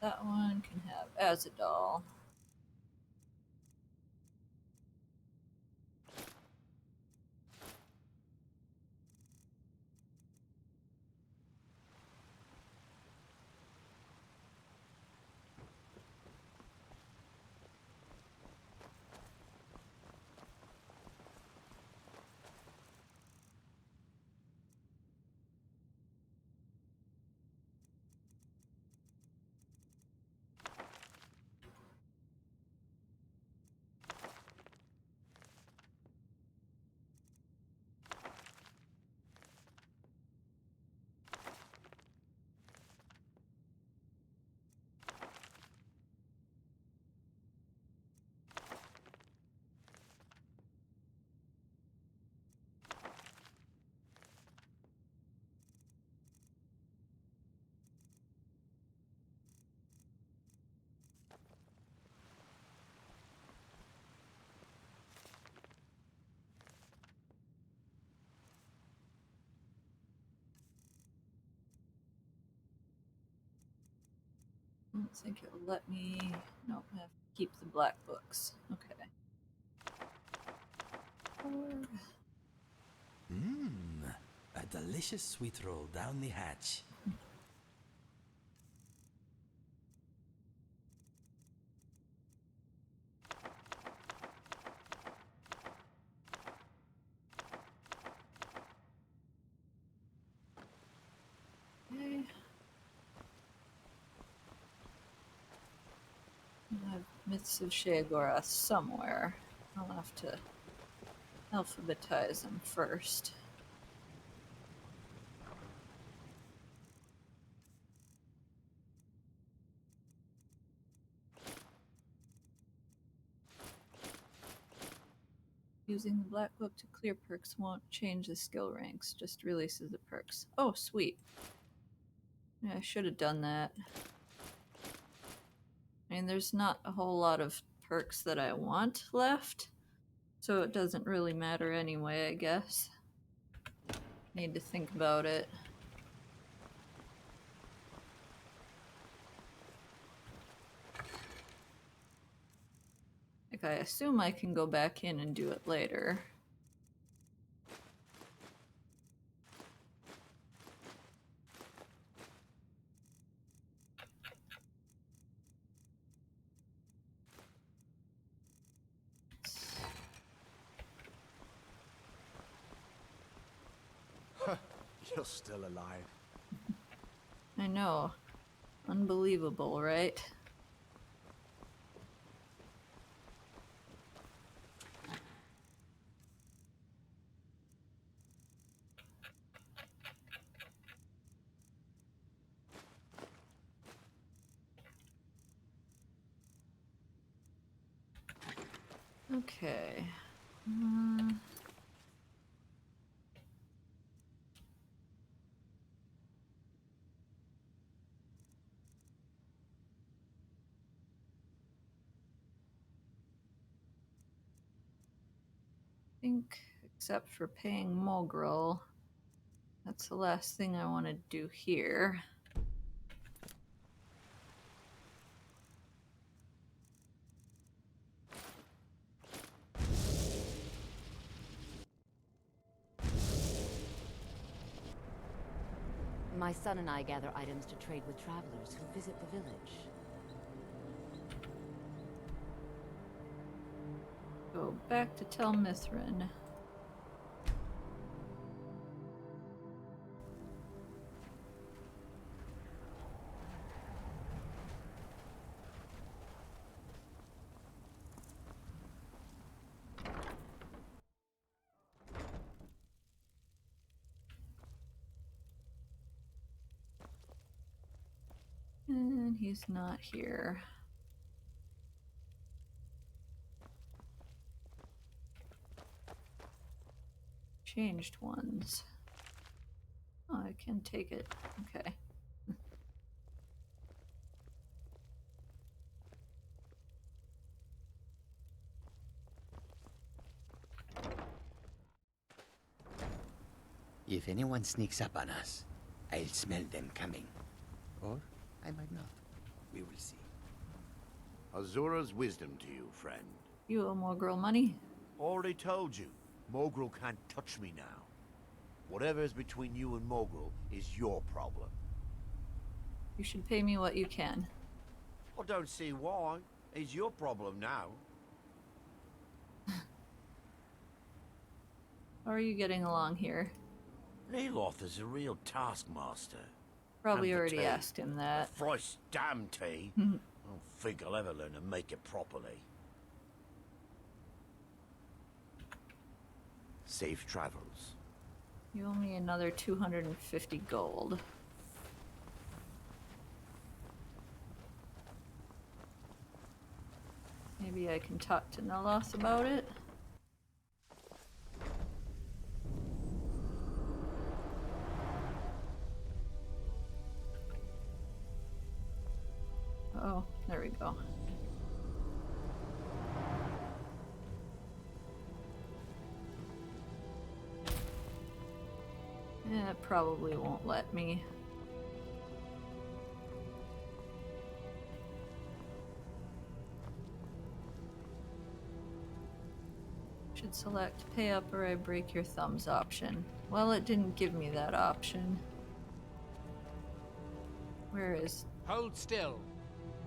That one can have Azadal. I don't think it'll let me. Nope, I have to keep the black books. Okay. A delicious sweet roll down the hatch. Okay. I have Myths of Sheogorath somewhere. I'll have to alphabetize them first. Using the black book to clear perks won't change the skill ranks, just releases the perks. Oh, sweet. Yeah, I should have done that. I mean, there's not a whole lot of perks that I want left, so it doesn't really matter anyway, I guess. Need to think about it. Like, I assume I can go back in and do it later. You're still alive. I know. Unbelievable, right? Okay. think, except for paying Mogrel, that's the last thing I want to do here. My son and I gather items to trade with travelers who visit the village. Go back to Tel Mithrin. And he's not here. Changed ones. Oh, I can take it. Okay. If anyone sneaks up on us, I'll smell them coming. Or I might not. We will see. Azura's wisdom to you, friend. You owe Mogrel money? Already told you. Mogrel can't touch me now. Whatever is between you and Mogrel is your problem. You should pay me what you can. I don't see why. It's your problem now. How are you getting along here? Neloth is a real taskmaster. Probably And the already tea. asked him that. Thrice damn tea. I don't think I'll ever learn to make it properly. Safe travels. You owe me another 250 gold. Maybe I can talk to Neloth about it. Oh, there we go. It probably won't let me. Should select pay up or I break your thumbs option. Well, it didn't give me that option. Where is... Hold still.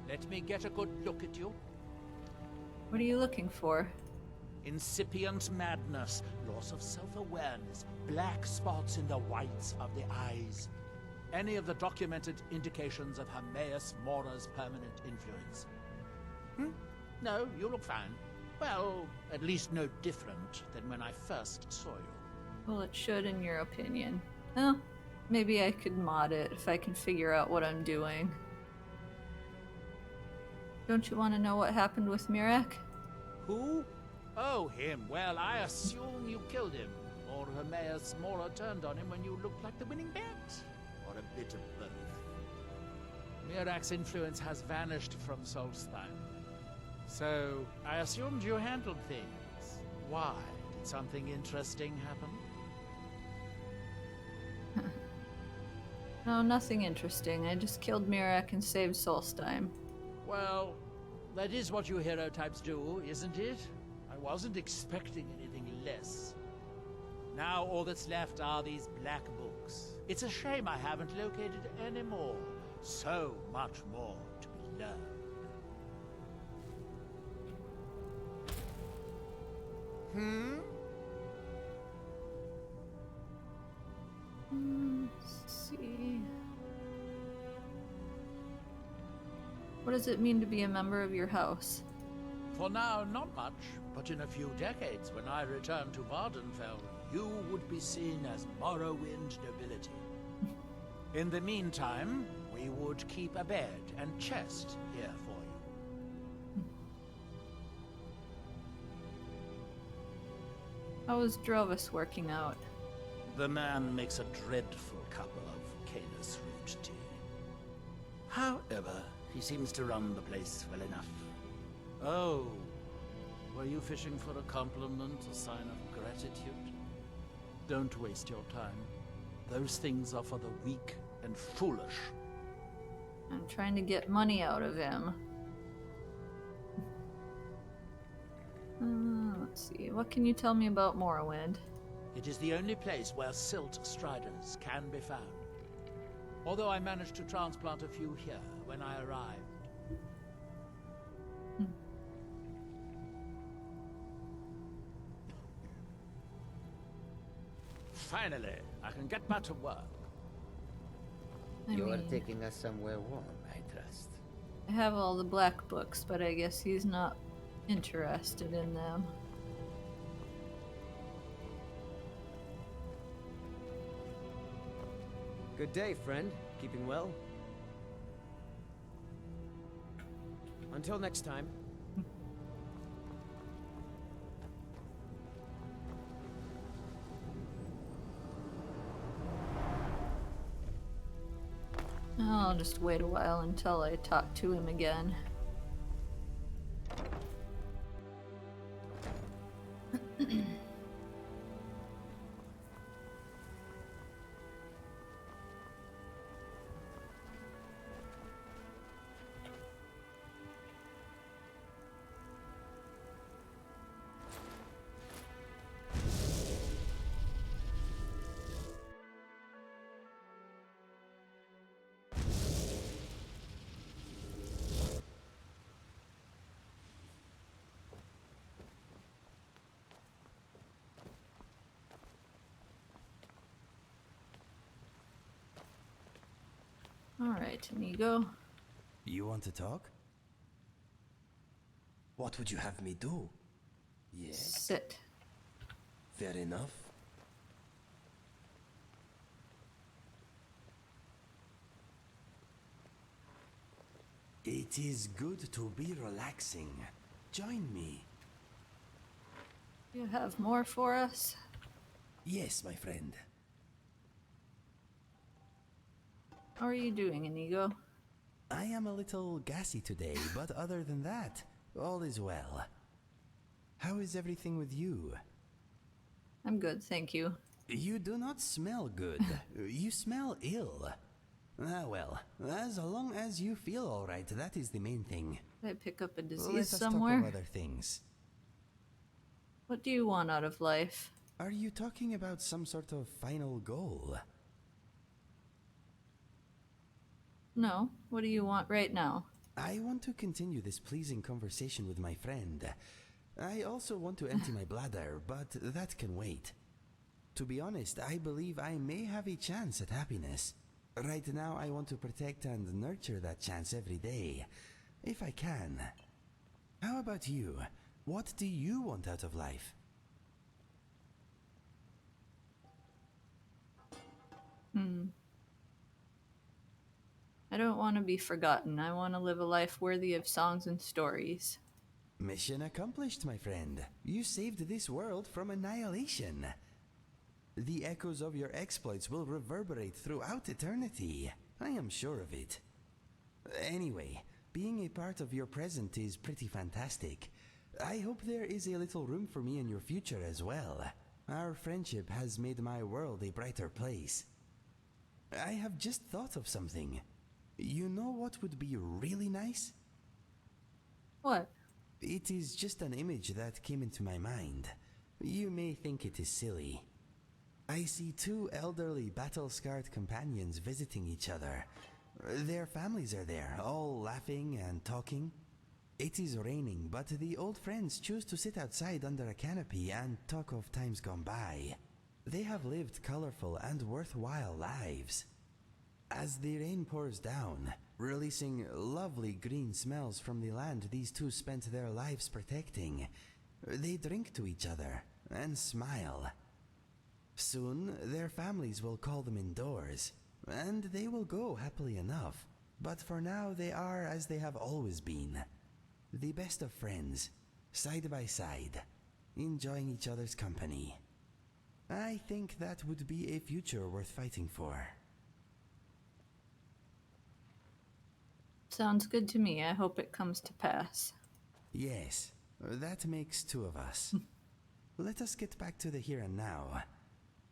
Let me get a good look at you. What are you looking for? Incipient madness, loss of self-awareness, black spots in the whites of the eyes. Any of the documented indications of Hermaeus Mora's permanent influence. No, you look fine. Well, at least no different than when I first saw you. Well, it should in your opinion. Oh, maybe I could mod it if I can figure out what I'm doing. Don't you want to know what happened with Miraak? Who? Oh, him. Well, I assume you killed him. Or Hermaeus Mora turned on him when you looked like the winning bet. Or a bit of both. Miraak's influence has vanished from Solstheim. So, I assumed you handled things. Why? Did something interesting happen? No, nothing interesting. I just killed Miraak and saved Solstheim. Well, that is what you hero types do, isn't it? I wasn't expecting anything less. Now all that's left are these black books. It's a shame I haven't located any more. So much more to be learned. Let's see. What does it mean to be a member of your house? For now, not much, but in a few decades, when I return to Vardenfell, you would be seen as Morrowind nobility. In the meantime, we would keep a bed and chest here for you. How is Drovis working out? The man makes a dreadful cup of Canis root tea. However, he seems to run the place well enough. Oh, Were you fishing for a compliment, a sign of gratitude? Don't waste your time. Those things are for the weak and foolish. I'm trying to get money out of him. Let's see. What can you tell me about Morrowind? It is the only place where silt striders can be found. Although I managed to transplant a few here when I arrived. Finally, I can get back to work. You are taking us somewhere warm, I trust. I have all the black books, but I guess he's not interested in them. Good day, friend. Keeping well? Until next time. I'll just wait a while until I talk to him again. Alright, Inigo. You want to talk? What would you have me do? Yes. Sit. Fair enough. It is good to be relaxing. Join me. You have more for us? Yes, my friend. How are you doing, Inigo? I am a little gassy today, but other than that, all is well. How is everything with you? I'm good, thank you. You do not smell good. You smell ill. Ah, well, as long as you feel all right, that is the main thing. Did I pick up a disease Let us somewhere? talk of other things. What do you want out of life? Are you talking about some sort of final goal? No. What do you want right now? I want to continue this pleasing conversation with my friend. I also want to empty my bladder, but that can wait. To be honest, I believe I may have a chance at happiness. Right now, I want to protect and nurture that chance every day, if I can. How about you? What do you want out of life? I don't want to be forgotten. I want to live a life worthy of songs and stories. Mission accomplished, my friend. You saved this world from annihilation. The echoes of your exploits will reverberate throughout eternity. I am sure of it. Anyway, being a part of your present is pretty fantastic. I hope there is a little room for me in your future as well. Our friendship has made my world a brighter place. I have just thought of something. You know what would be really nice? What? It is just an image that came into my mind. You may think it is silly. I see two elderly battle-scarred companions visiting each other. Their families are there, all laughing and talking. It is raining, but the old friends choose to sit outside under a canopy and talk of times gone by. They have lived colorful and worthwhile lives. As the rain pours down, releasing lovely green smells from the land these two spent their lives protecting, they drink to each other and smile. Soon, their families will call them indoors, and they will go happily enough. But for now, they are as they have always been. The best of friends, side by side, enjoying each other's company. I think that would be a future worth fighting for. Sounds good to me. I hope it comes to pass. Yes, That makes two of us. Let us get back to the here and now.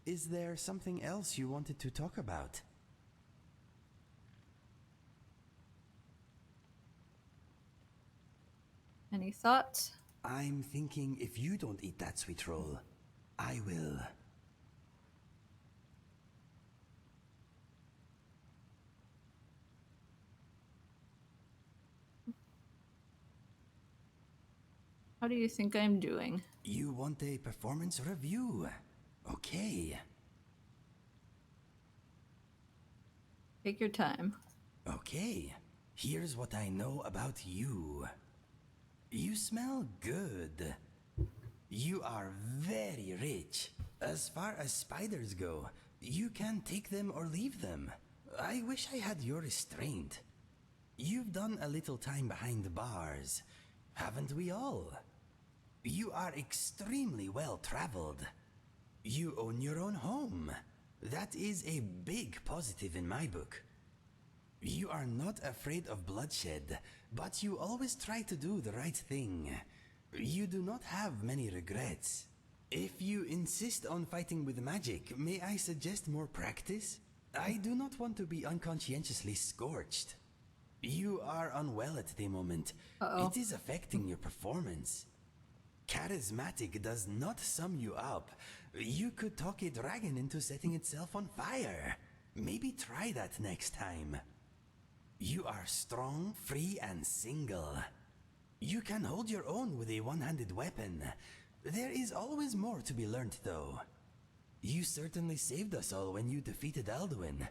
Is there something else you wanted to talk about? Any thoughts? I'm thinking if you don't eat that sweet roll, I will. How do you think I'm doing? You want a performance review? Okay. Take your time. Okay. Here's what I know about you. You smell good. You are very rich. As far as spiders go, you can take them or leave them. I wish I had your restraint. You've done a little time behind bars, haven't we all? You are extremely well traveled. You own your own home. That is a big positive in my book. You are not afraid of bloodshed, but you always try to do the right thing. You do not have many regrets. If you insist on fighting with magic, may I suggest more practice? I do not want to be unconscientiously scorched. You are unwell at the moment. It is affecting your performance. Charismatic does not sum you up. You could talk a dragon into setting itself on fire. Maybe try that next time. You are strong, free, and single. You can hold your own with a one-handed weapon. There is always more to be learned, though. You certainly saved us all when you defeated Alduin.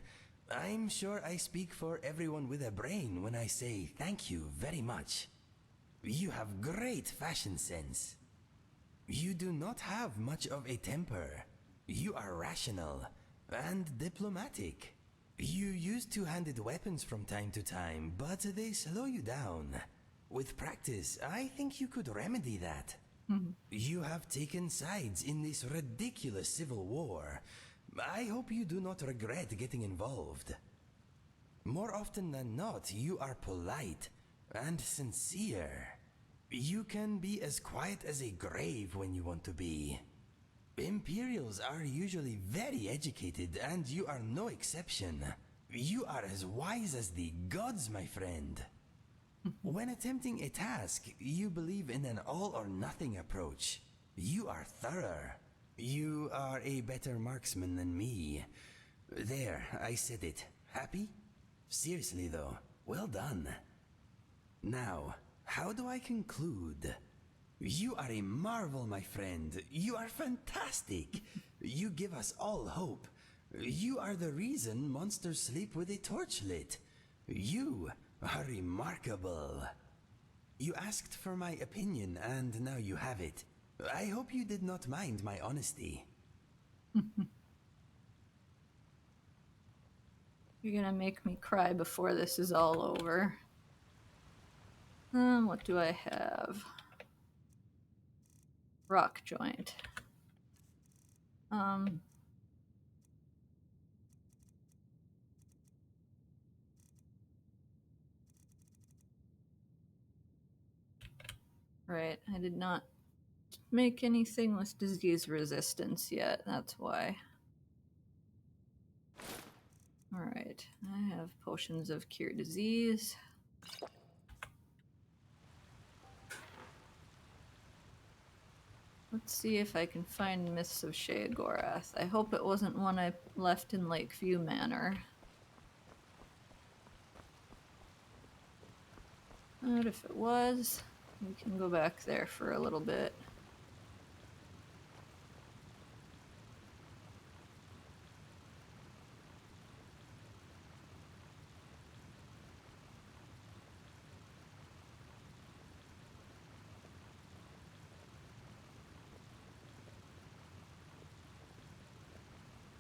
I'm sure I speak for everyone with a brain when I say thank you very much. You have great fashion sense. You do not have much of a temper. You are rational and diplomatic. You use two-handed weapons from time to time, but they slow you down. With practice, I think you could remedy that. You have taken sides in this ridiculous civil war. I hope you do not regret getting involved. More often than not, you are polite and sincere. You can be as quiet as a grave when you want to be. Imperials are usually very educated, and you are no exception. You are as wise as the gods, my friend. When attempting a task, you believe in an all-or-nothing approach. You are thorough. You are a better marksman than me. There, I said it. Happy? Seriously, though, well done. Now, how do I conclude? You are a marvel, my friend. You are fantastic. You give us all hope. You are the reason monsters sleep with a torch lit. You are remarkable. You asked for my opinion, and now you have it. I hope you did not mind my honesty. You're gonna make me cry before this is all over. What do I have? Rock joint. Right, I did not make anything with disease resistance yet, that's why. Alright, I have potions of cure disease. Let's see if I can find Myths of Sheogorath. I hope it wasn't one I left in Lakeview Manor. But if it was, we can go back there for a little bit.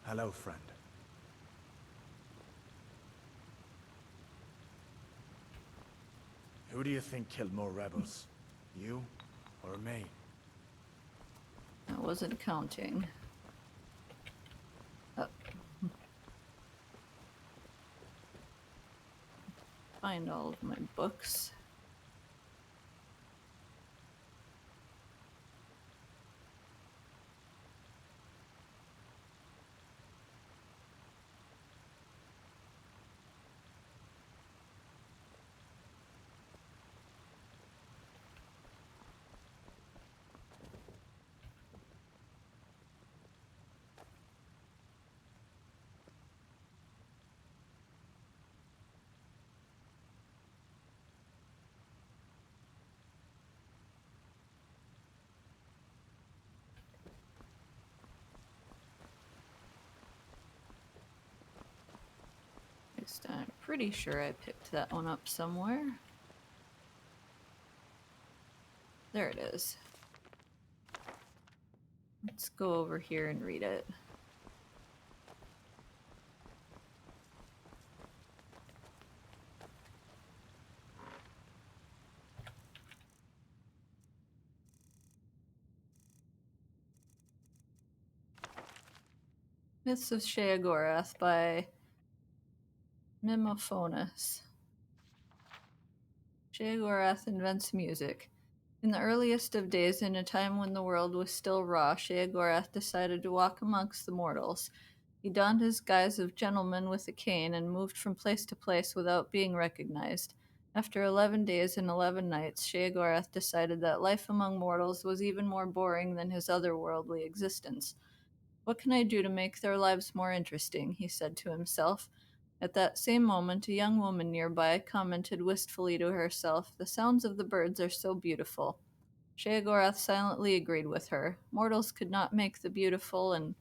Hello, friend. Who do you think killed more rebels? You or me? I wasn't counting. Find all of my books. I'm pretty sure I picked that one up somewhere. There it is. Let's go over here and read it. Myths of Sheogorath by Mimophonus. Sheogorath invents music. In the earliest of days, in a time when the world was still raw, Sheogorath decided to walk amongst the mortals. He donned his guise of gentleman with a cane and moved from place to place without being recognized. After 11 days and 11 nights, Sheogorath decided that life among mortals was even more boring than his otherworldly existence. What can I do to make their lives more interesting? He said to himself. At that same moment, a young woman nearby commented wistfully to herself, "The sounds of the birds are so beautiful." Sheogorath silently agreed with her. Mortals could not make the beautiful and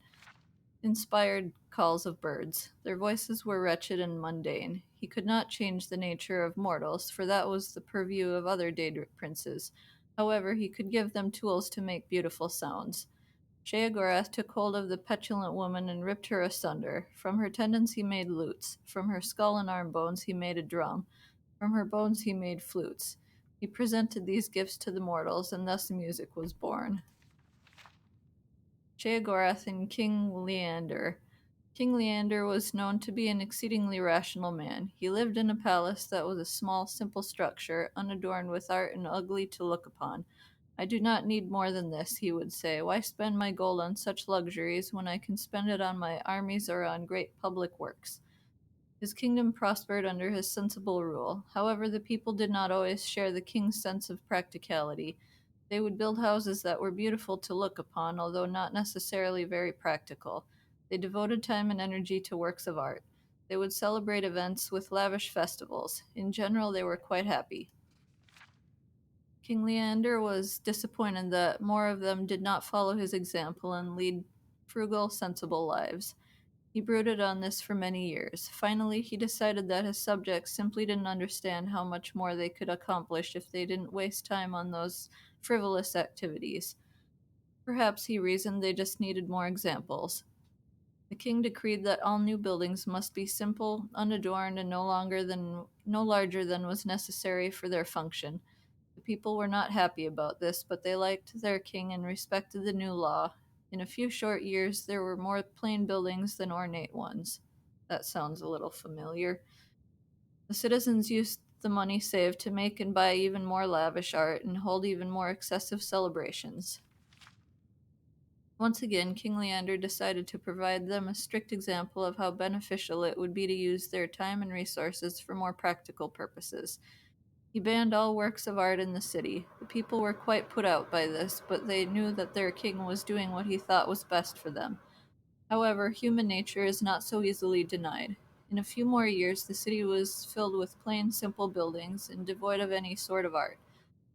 inspired calls of birds. Their voices were wretched and mundane. He could not change the nature of mortals, for that was the purview of other Daedric princes. However, he could give them tools to make beautiful sounds. Sheogorath took hold of the petulant woman and ripped her asunder. From her tendons he made lutes. From her skull and arm bones he made a drum. From her bones he made flutes. He presented these gifts to the mortals, and thus music was born. Sheogorath and King Leander. King Leander was known to be an exceedingly rational man. He lived in a palace that was a small, simple structure, unadorned with art and ugly to look upon. "I do not need more than this," he would say. "Why spend my gold on such luxuries when I can spend it on my armies or on great public works?" His kingdom prospered under his sensible rule. However, the people did not always share the king's sense of practicality. They would build houses that were beautiful to look upon, although not necessarily very practical. They devoted time and energy to works of art. They would celebrate events with lavish festivals. In general, they were quite happy. King Leander was disappointed that more of them did not follow his example and lead frugal, sensible lives. He brooded on this for many years. Finally, he decided that his subjects simply didn't understand how much more they could accomplish if they didn't waste time on those frivolous activities. Perhaps, he reasoned, they just needed more examples. The king decreed that all new buildings must be simple, unadorned, and no larger than was necessary for their function. The people were not happy about this, but they liked their king and respected the new law. In a few short years, there were more plain buildings than ornate ones. That sounds a little familiar. The citizens used the money saved to make and buy even more lavish art and hold even more excessive celebrations. Once again, King Leander decided to provide them a strict example of how beneficial it would be to use their time and resources for more practical purposes. He banned all works of art in the city. The people were quite put out by this, but they knew that their king was doing what he thought was best for them. However, human nature is not so easily denied. In a few more years, the city was filled with plain, simple buildings and devoid of any sort of art.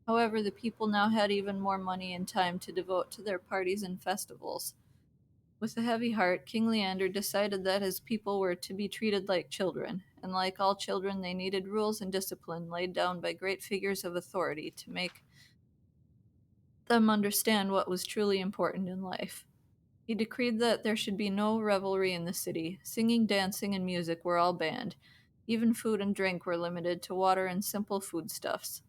However, the people now had even more money and time to devote to their parties and festivals. With a heavy heart, King Leander decided that his people were to be treated like children, and like all children, they needed rules and discipline laid down by great figures of authority to make them understand what was truly important in life. He decreed that there should be no revelry in the city. Singing, dancing, and music were all banned. Even food and drink were limited to water and simple foodstuffs.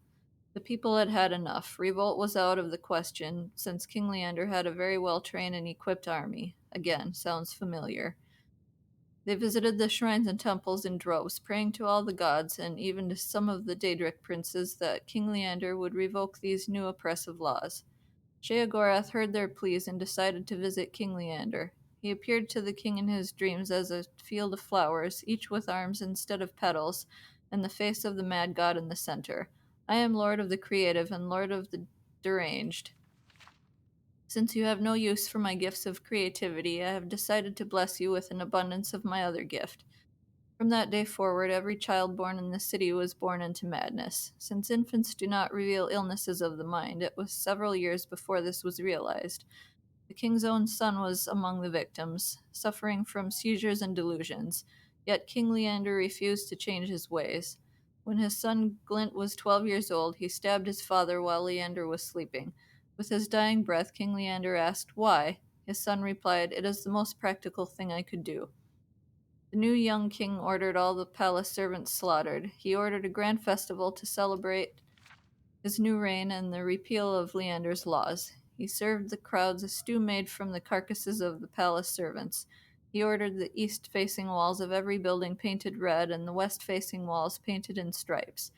The people had had enough. Revolt was out of the question, since King Leander had a very well-trained and equipped army. Again, sounds familiar. They visited the shrines and temples in droves, praying to all the gods, and even to some of the Daedric princes, that King Leander would revoke these new oppressive laws. Sheogorath heard their pleas and decided to visit King Leander. He appeared to the king in his dreams as a field of flowers, each with arms instead of petals, and the face of the mad god in the center. "I am lord of the creative and lord of the deranged. Since you have no use for my gifts of creativity, I have decided to bless you with an abundance of my other gift." From that day forward, every child born in the city was born into madness. Since infants do not reveal illnesses of the mind, it was several years before this was realized. The king's own son was among the victims, suffering from seizures and delusions. Yet King Leander refused to change his ways. When his son Glint was 12 years old, he stabbed his father while Leander was sleeping. With his dying breath, King Leander asked, "Why?" His son replied, "It is the most practical thing I could do." The new young king ordered all the palace servants slaughtered. He ordered a grand festival to celebrate his new reign and the repeal of Leander's laws. He served the crowds a stew made from the carcasses of the palace servants. He ordered the east-facing walls of every building painted red and the west-facing walls painted in stripes.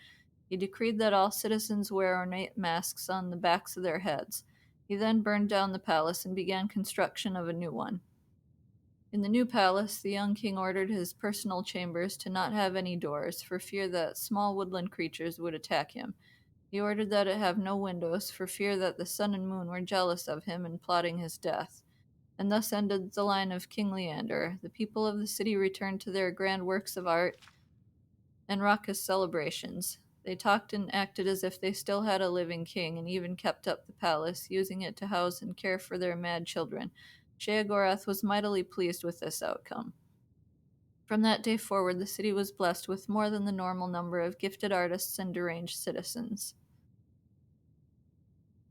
He decreed that all citizens wear ornate masks on the backs of their heads. He then burned down the palace and began construction of a new one. In the new palace, the young king ordered his personal chambers to not have any doors, for fear that small woodland creatures would attack him. He ordered that it have no windows, for fear that the sun and moon were jealous of him and plotting his death. And thus ended the line of King Leander. The people of the city returned to their grand works of art and raucous celebrations. They talked and acted as if they still had a living king, and even kept up the palace, using it to house and care for their mad children. Sheogorath was mightily pleased with this outcome. From that day forward, the city was blessed with more than the normal number of gifted artists and deranged citizens.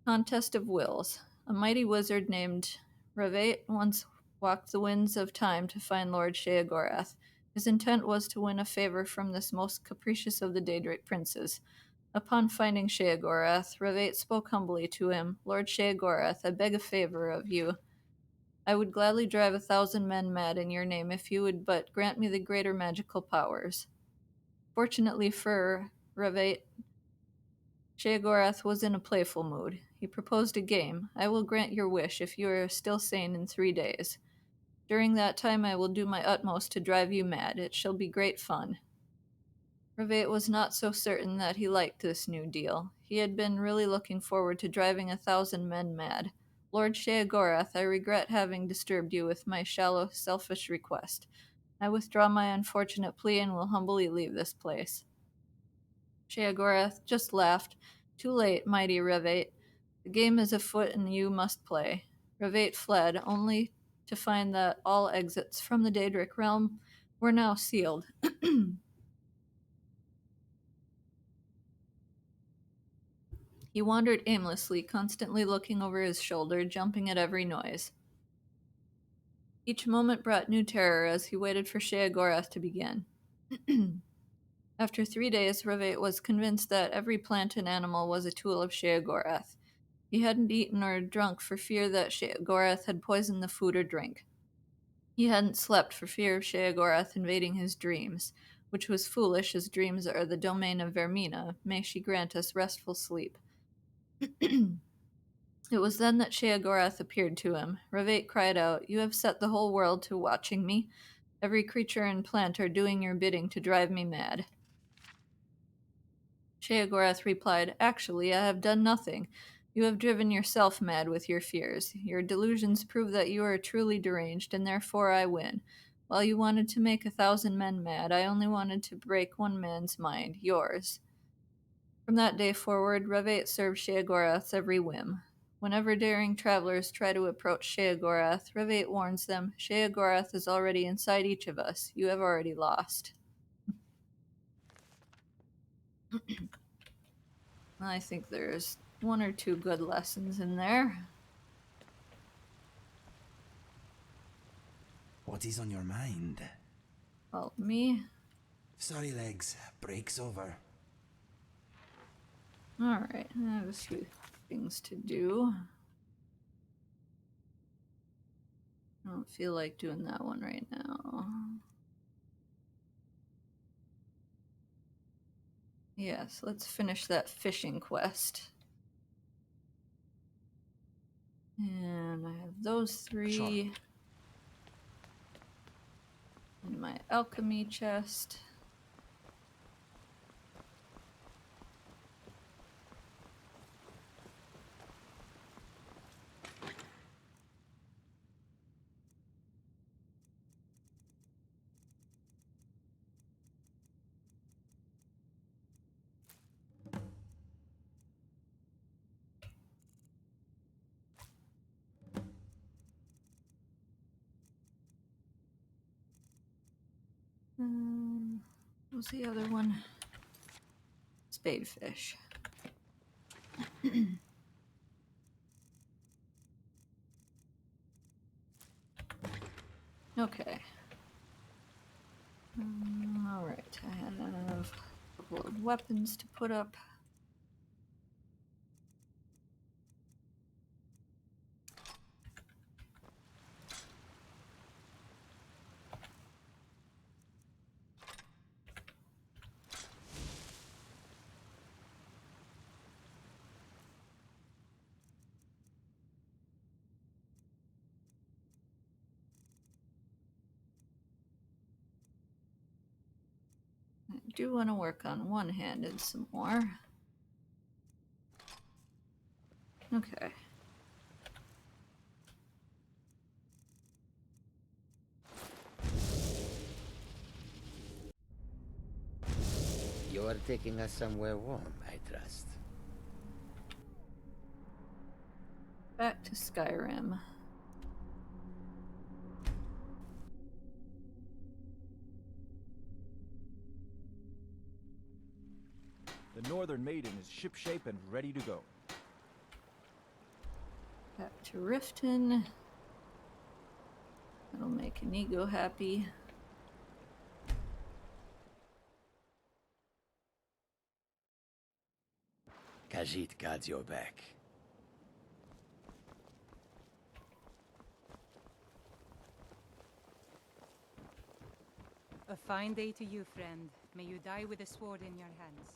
Contest of Wills. A mighty wizard named Ravate once walked the winds of time to find Lord Sheogorath. His intent was to win a favor from this most capricious of the Daedric princes. Upon finding Sheogorath, Ravate spoke humbly to him. "Lord Sheogorath, I beg a favor of you. I would gladly drive 1,000 men mad in your name if you would but grant me the greater magical powers." Fortunately for Ravate, Sheogorath was in a playful mood. He proposed a game. "I will grant your wish if you are still sane in 3 days. During that time I will do my utmost to drive you mad. It shall be great fun." Ravate was not so certain that he liked this new deal. He had been really looking forward to driving 1,000 men mad. "Lord Sheogorath, I regret having disturbed you with my shallow, selfish request. I withdraw my unfortunate plea and will humbly leave this place." Sheogorath just laughed. "Too late, mighty Ravate. The game is afoot and you must play." Ravate fled, only to find that all exits from the Daedric realm were now sealed. He wandered aimlessly, constantly looking over his shoulder, jumping at every noise. Each moment brought new terror as he waited for Sheogorath to begin. After 3 days, Ravate was convinced that every plant and animal was a tool of Sheogorath. He hadn't eaten or drunk for fear that Sheogorath had poisoned the food or drink. He hadn't slept for fear of Sheogorath invading his dreams, which was foolish, as dreams are the domain of Vermina. May she grant us restful sleep. It was then that Sheogorath appeared to him. Ravate cried out, "You have set the whole world to watching me. Every creature and plant are doing your bidding to drive me mad." Sheogorath replied, "Actually, I have done nothing. You have driven yourself mad with your fears. Your delusions prove that you are truly deranged, and therefore I win. While you wanted to make 1,000 men mad, I only wanted to break one man's mind, yours." From that day forward, Ravate served Sheogorath's every whim. Whenever daring travelers try to approach Sheogorath, Ravate warns them, "Sheogorath is already inside each of us. You have already lost." I think there's 1 or 2 good lessons in there. What is on your mind? Well, me? Sorry, legs. Break's over. Alright, I have a few things to do. I don't feel like doing that one right now. Yes, let's finish that fishing quest. And I have those 3 in my alchemy chest. What was the other one? Spadefish. Okay. Alright, I have a couple of weapons to put up. I do want to work on one-handed some more. Okay. You're taking us somewhere warm, I trust. Back to Skyrim. The Northern Maiden is shipshape and ready to go. Back to Riften. That'll make Inigo happy. Khajiit guards your back. A fine day to you, friend. May you die with a sword in your hands.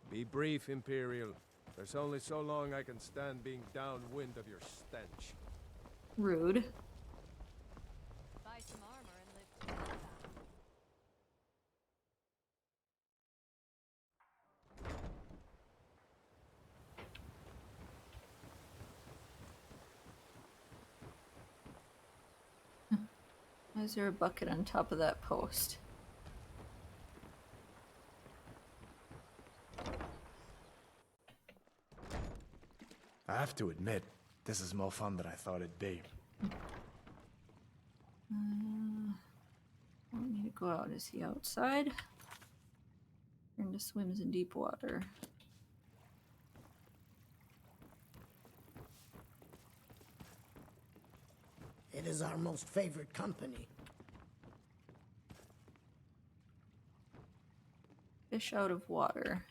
Be brief, Imperial. There's only so long I can stand being downwind of your stench. Rude. Buy some armor and live to tell that. Why is there a bucket on top of that post? I have to admit, this is more fun than I thought it'd be. Want me to go out? Is he outside? Brenda swims in deep water. It is our most favorite company. Fish out of water.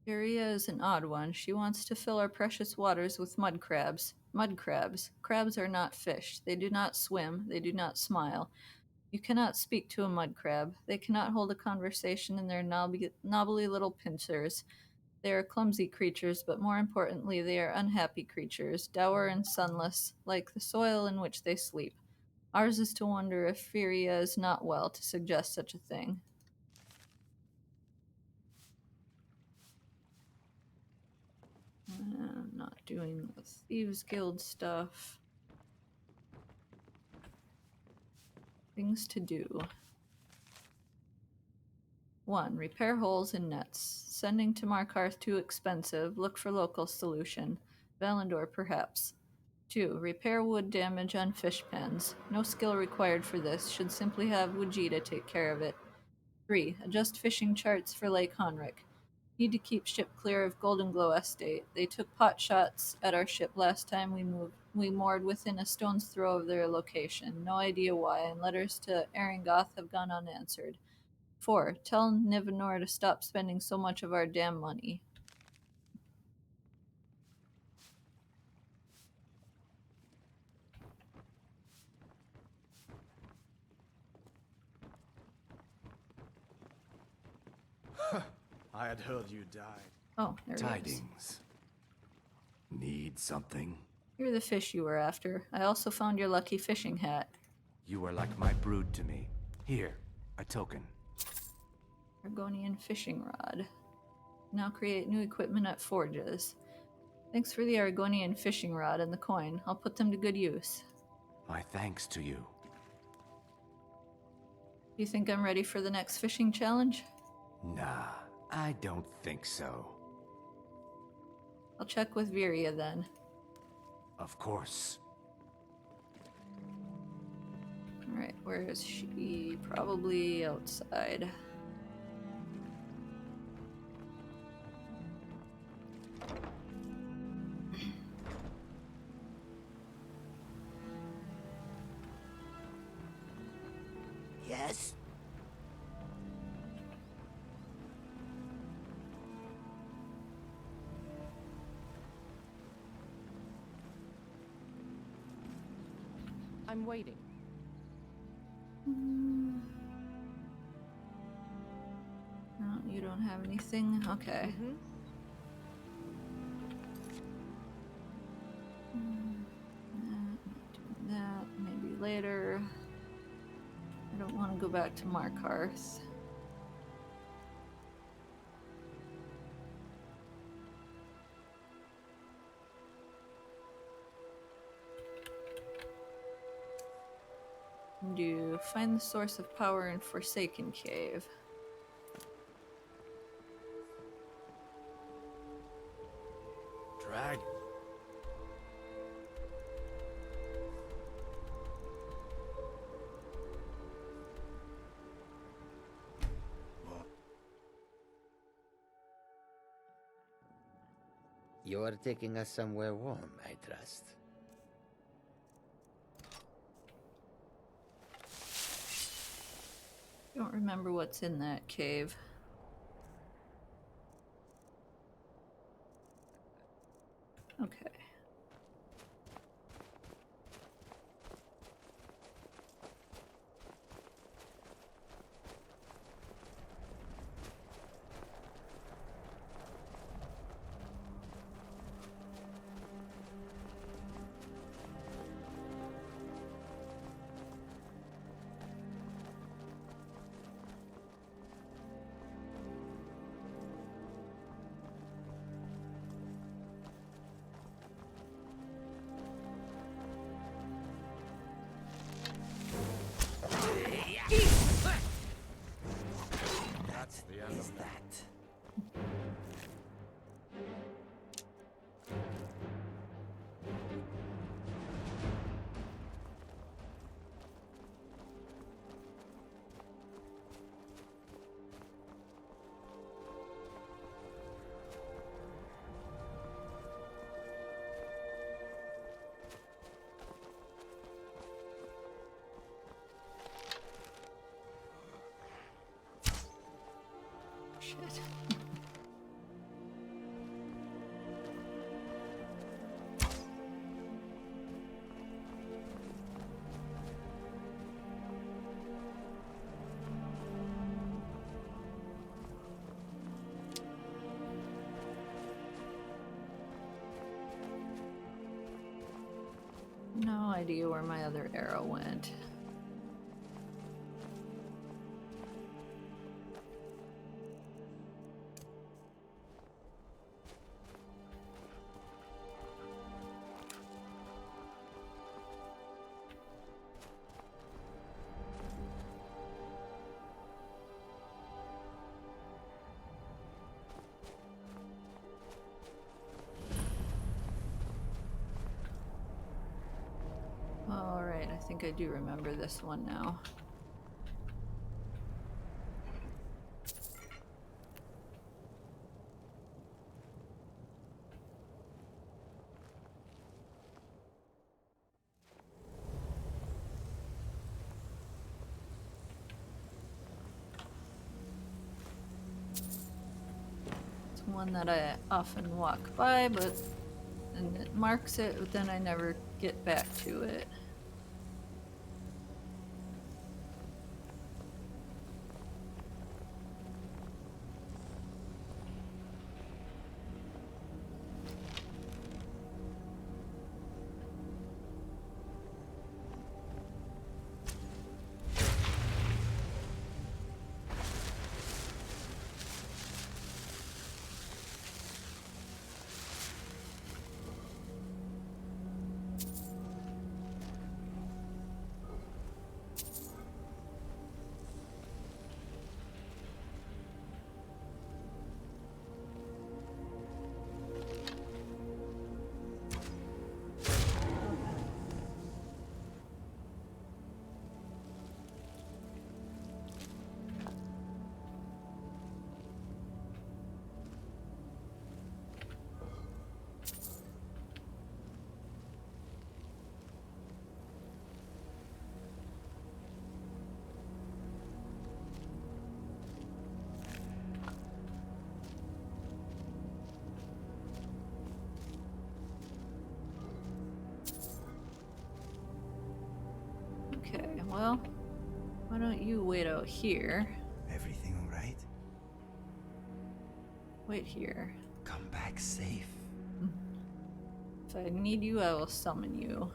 Iria is an odd one. She wants to fill our precious waters with mud crabs. Mud crabs. Crabs are not fish. They do not swim. They do not smile. You cannot speak to a mud crab. They cannot hold a conversation in their knobbly little pincers. They are clumsy creatures, but more importantly, they are unhappy creatures, dour and sunless, like the soil in which they sleep. Ours is to wonder if Furia is not well to suggest such a thing. I'm not doing the Thieves Guild stuff. Things to do. 1. Repair holes in nets. Sending to Markarth too expensive. Look for local solution. Valandor, perhaps. 2. Repair wood damage on fish pens. No skill required for this. Should simply have Wujita take care of it. 3. Adjust fishing charts for Lake Honrick. Need to keep ship clear of Golden Glow Estate. They took pot shots at our ship last time we moored within a stone's throw of their location. No idea why, and letters to Erengoth have gone unanswered. 4. Tell Nivenor to stop spending so much of our damn money. I had heard you died. Oh, there he is. Tidings. Need something? You're the fish you were after. I also found your lucky fishing hat. You are like my brood to me. Here, a token. Argonian fishing rod. Now create new equipment at forges. Thanks for the Argonian fishing rod and the coin. I'll put them to good use. My thanks to you. Do you think I'm ready for the next fishing challenge? Nah, I don't think so. I'll check with Viria then. Of course. Alright, where is she? Probably outside. Yes? I'm waiting. No, you don't have anything? Okay. Not doing that. Maybe later. I don't want to go back to Markarth. Do find the source of power in Forsaken Cave. Dragon. You're taking us somewhere warm, I trust. Don't remember what's in that cave. Okay. That's the end of that. Shit. No idea where my other arrow went. Alright, I think I do remember this one now. It's one that I often walk by, but and it marks it, but then I never get back to it. let you wait out here. Everything all right? Wait here. Come back safe. If I need you, I will summon you.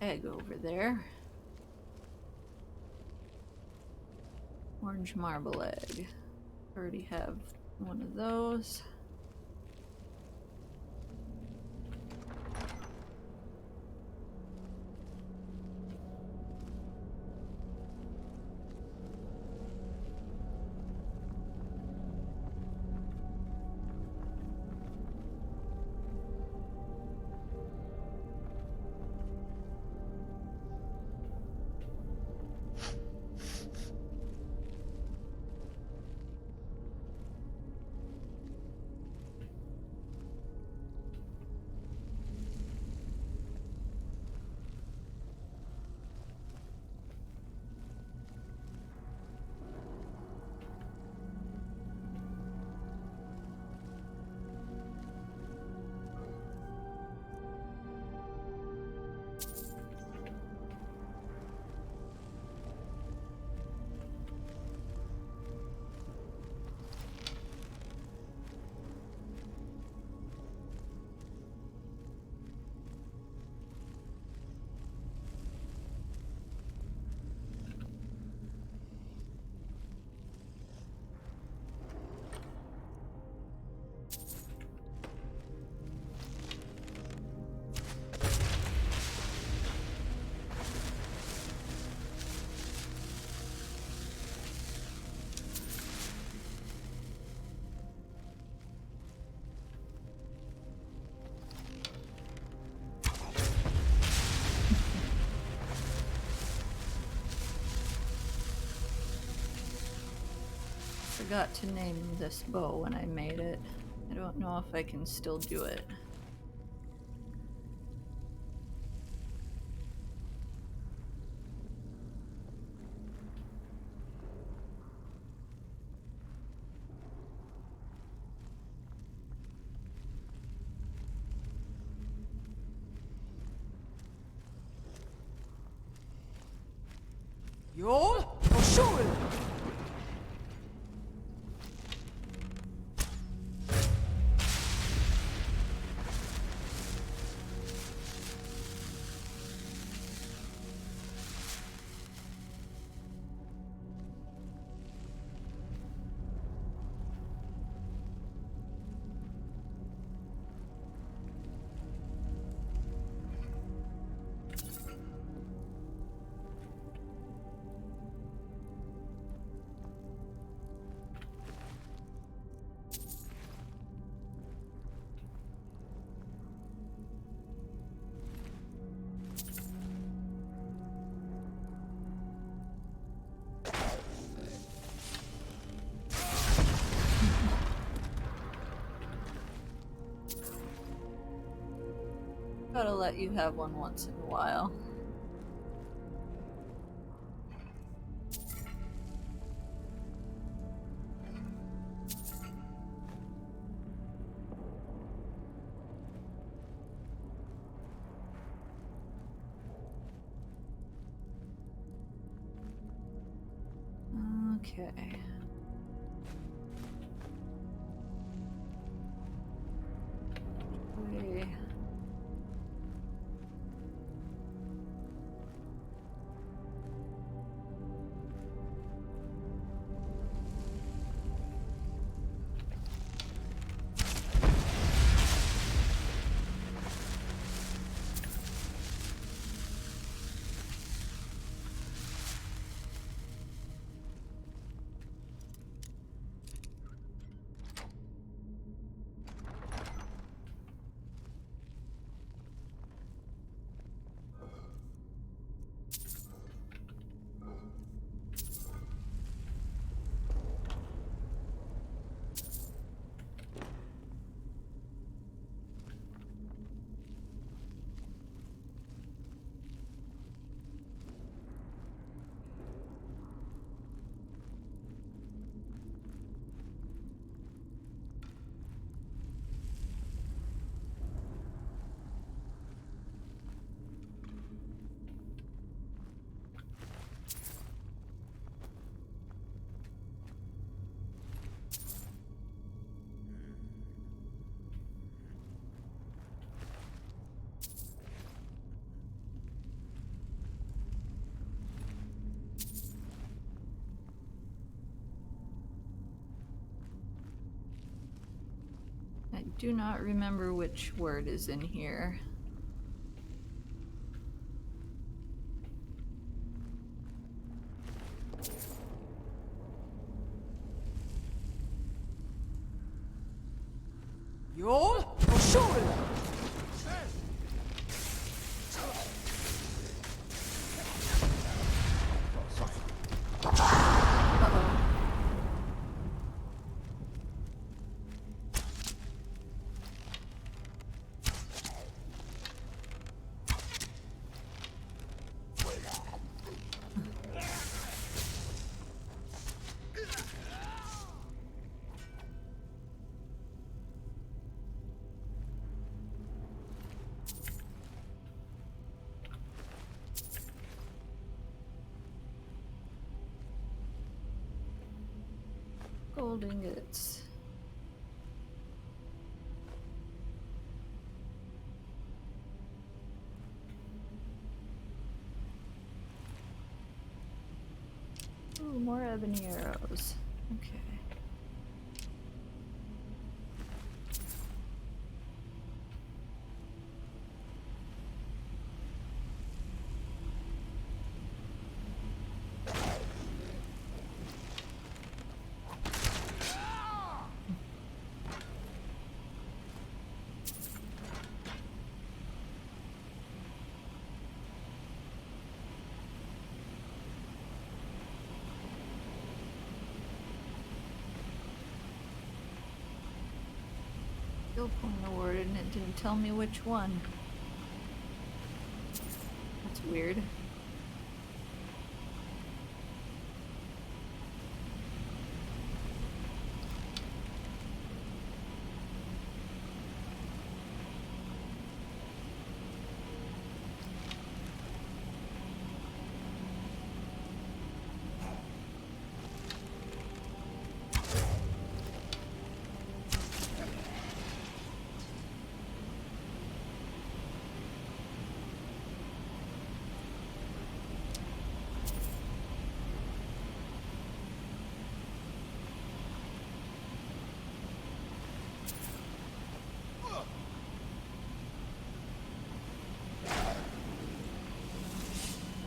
Egg over there. Orange marble egg. Already have one of those. Forgot to name this bow when I made it. I don't know if I can still do it. Yo, sure. Gotta let you have one once in a while. Okay. Okay. I do not remember which word is in here. Yo, sure. Gold ingots. Ooh, more ebony arrows. Okay. Skill point awarded and it didn't tell me which one. That's weird.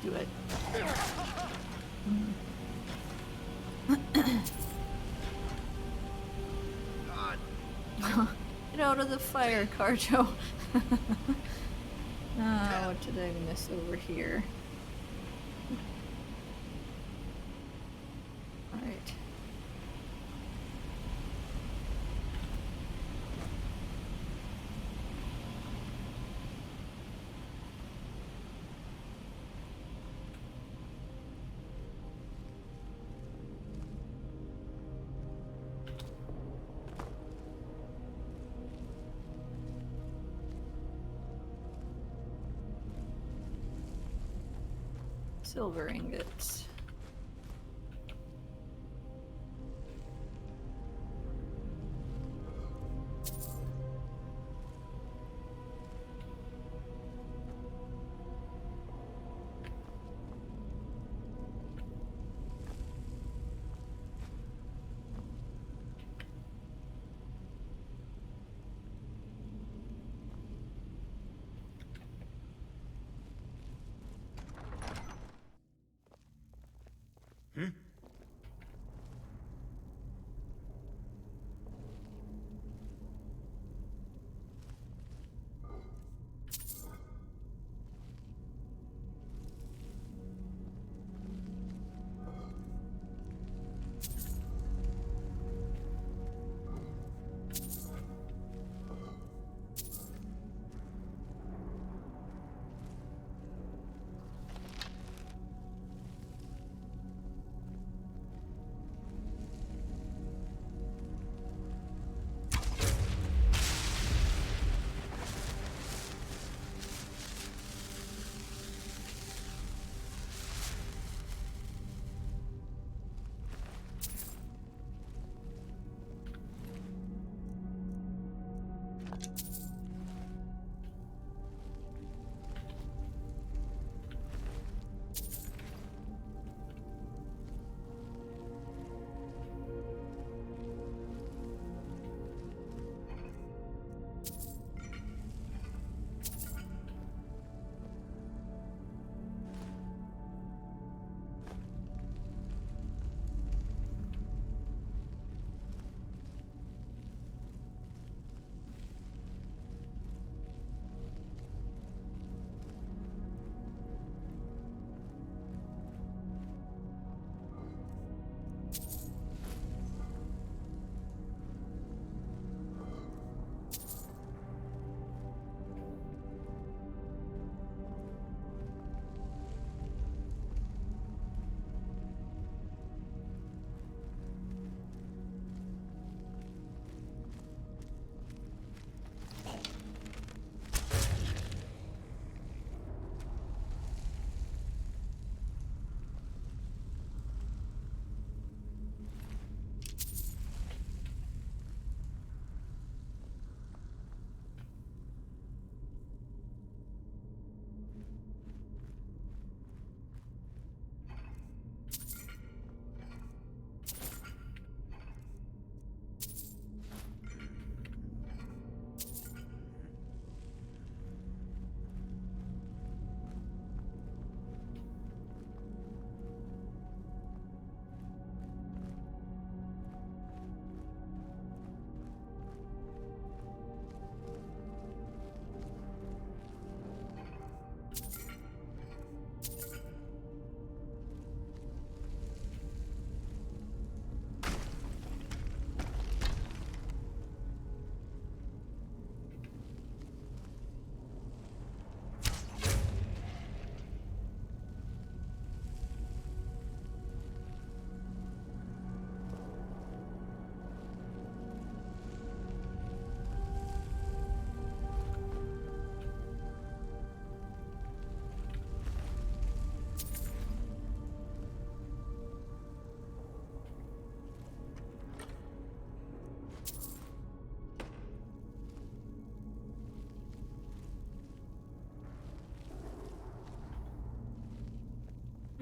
Do it. Get out of the fire, Carjo. Ah, what did I miss over here? Alright. Silver ingots.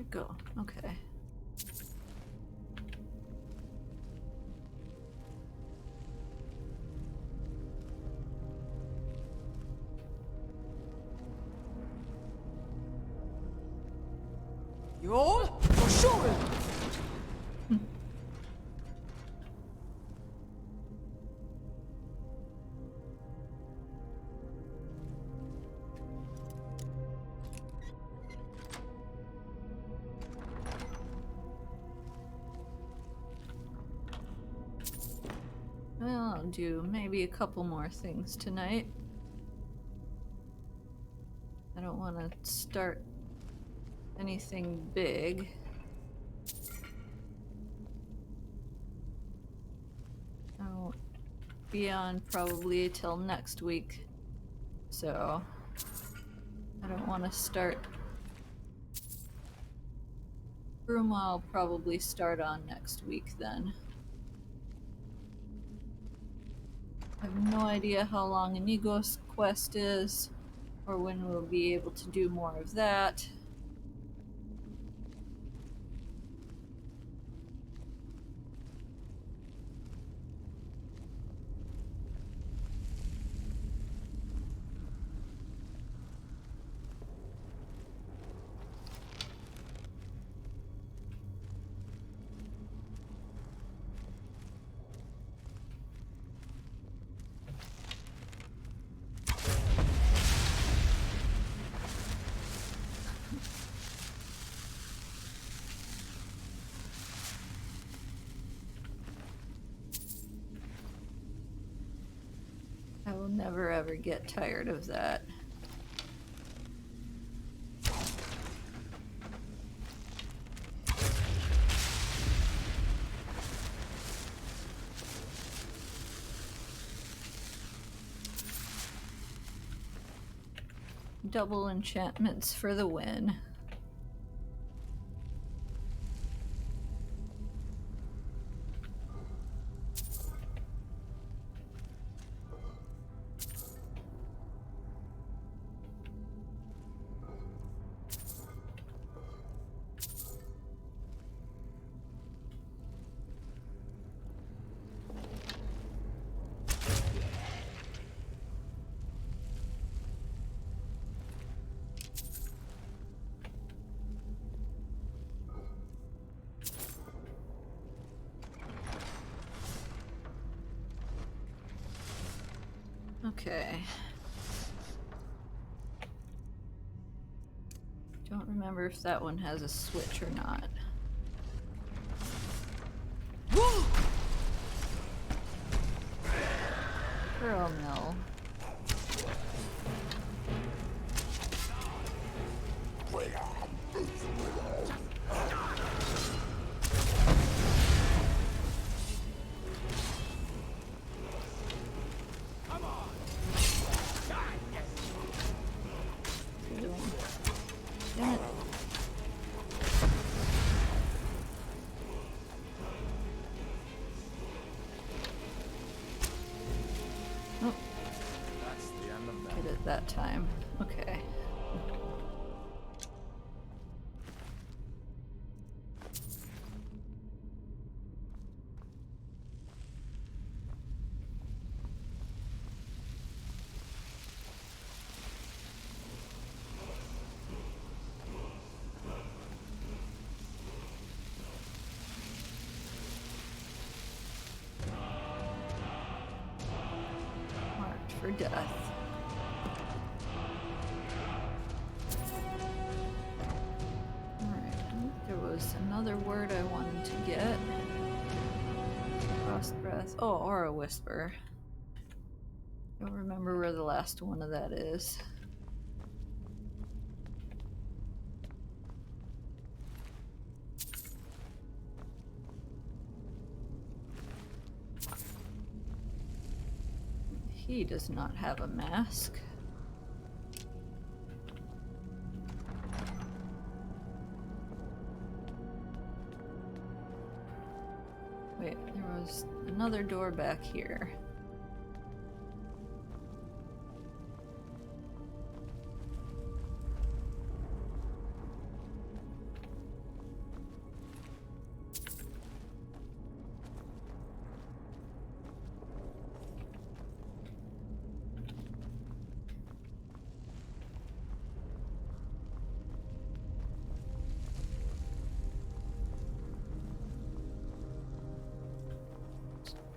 go. Okay. Yo, for sure. Well, I'll do maybe a couple more things tonight. I don't want to start anything big. I won't be on probably till next week, so I don't want to start. Room I'll probably start on next week then. I have no idea how long Inigo's quest is, or when we'll be able to do more of that. I will never ever get tired of that. Double enchantments for the win. Okay. Don't remember if that one has a switch or not. Pearl Mill. Damn it. Oh. That's the end of that. Hit it that time. Okay. Marked for death. There was another word I wanted to get. Frost breath. Oh, Aura Whisper. Don't remember where the last one of that is. He does not have a mask. Wait, there was another door back here.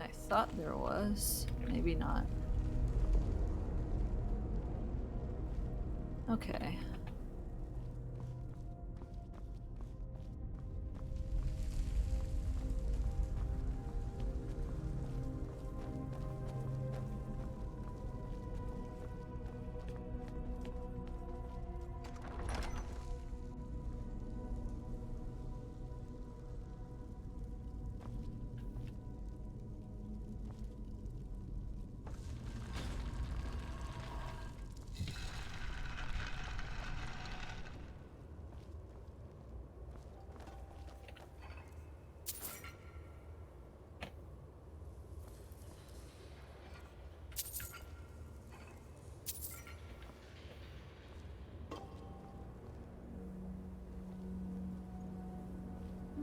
I thought there was. Maybe not. Okay.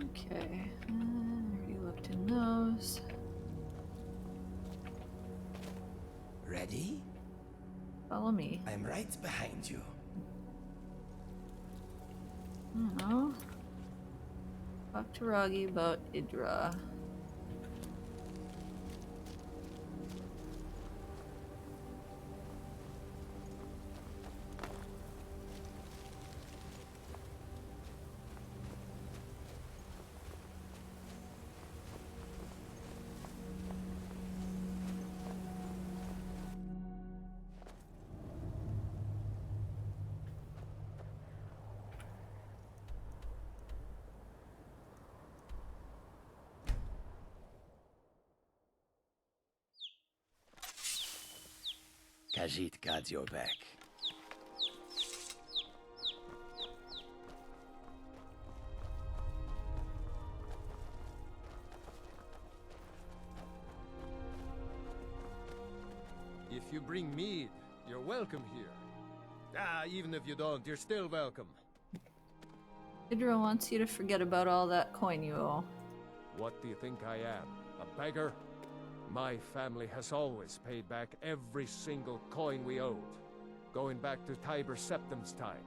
Okay, already looked in those. Ready? Follow me. I'm right behind you. Oh. Talk to Roggy about Idra. Khajiit guards your back. If you bring mead, you're welcome here. Even if you don't, you're still welcome. Idra wants you to forget about all that coin you owe. What do you think I am? A beggar? My family has always paid back every single coin we owed, going back to Tiber Septim's time.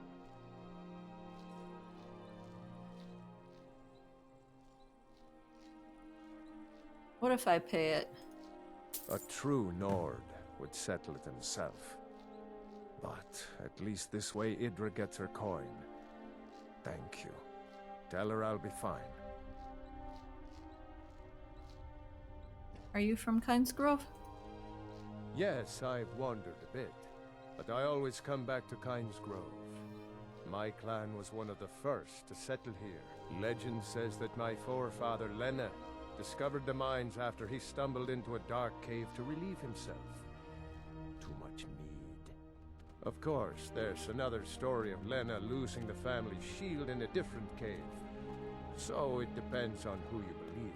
What if I pay it? A true Nord would settle it himself. But at least this way Idra gets her coin. Thank you. Tell her I'll be fine. Are you from Kynes Grove? Yes, I've wandered a bit, but I always come back to Kynes Grove. My clan was one of the first to settle here. Legend says that my forefather Lena discovered the mines after he stumbled into a dark cave to relieve himself. Too much mead. Of course, there's another story of Lena losing the family shield in a different cave. So it depends on who you believe.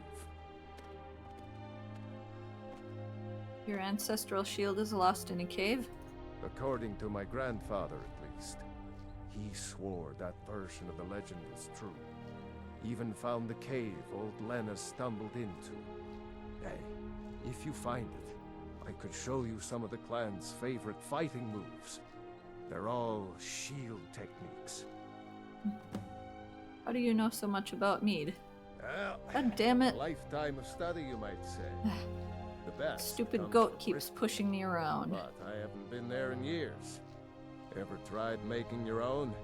Your ancestral shield is lost in a cave? According to my grandfather, at least. He swore that version of the legend was true. Even found the cave old Lena stumbled into. Hey, if you find it, I could show you some of the clan's favorite fighting moves. They're all shield techniques. How do you know so much about mead? Well, God damn it. A lifetime of study, you might say. The best. Stupid goat keeps pushing me around. But I haven't been there in years. Ever tried making your own?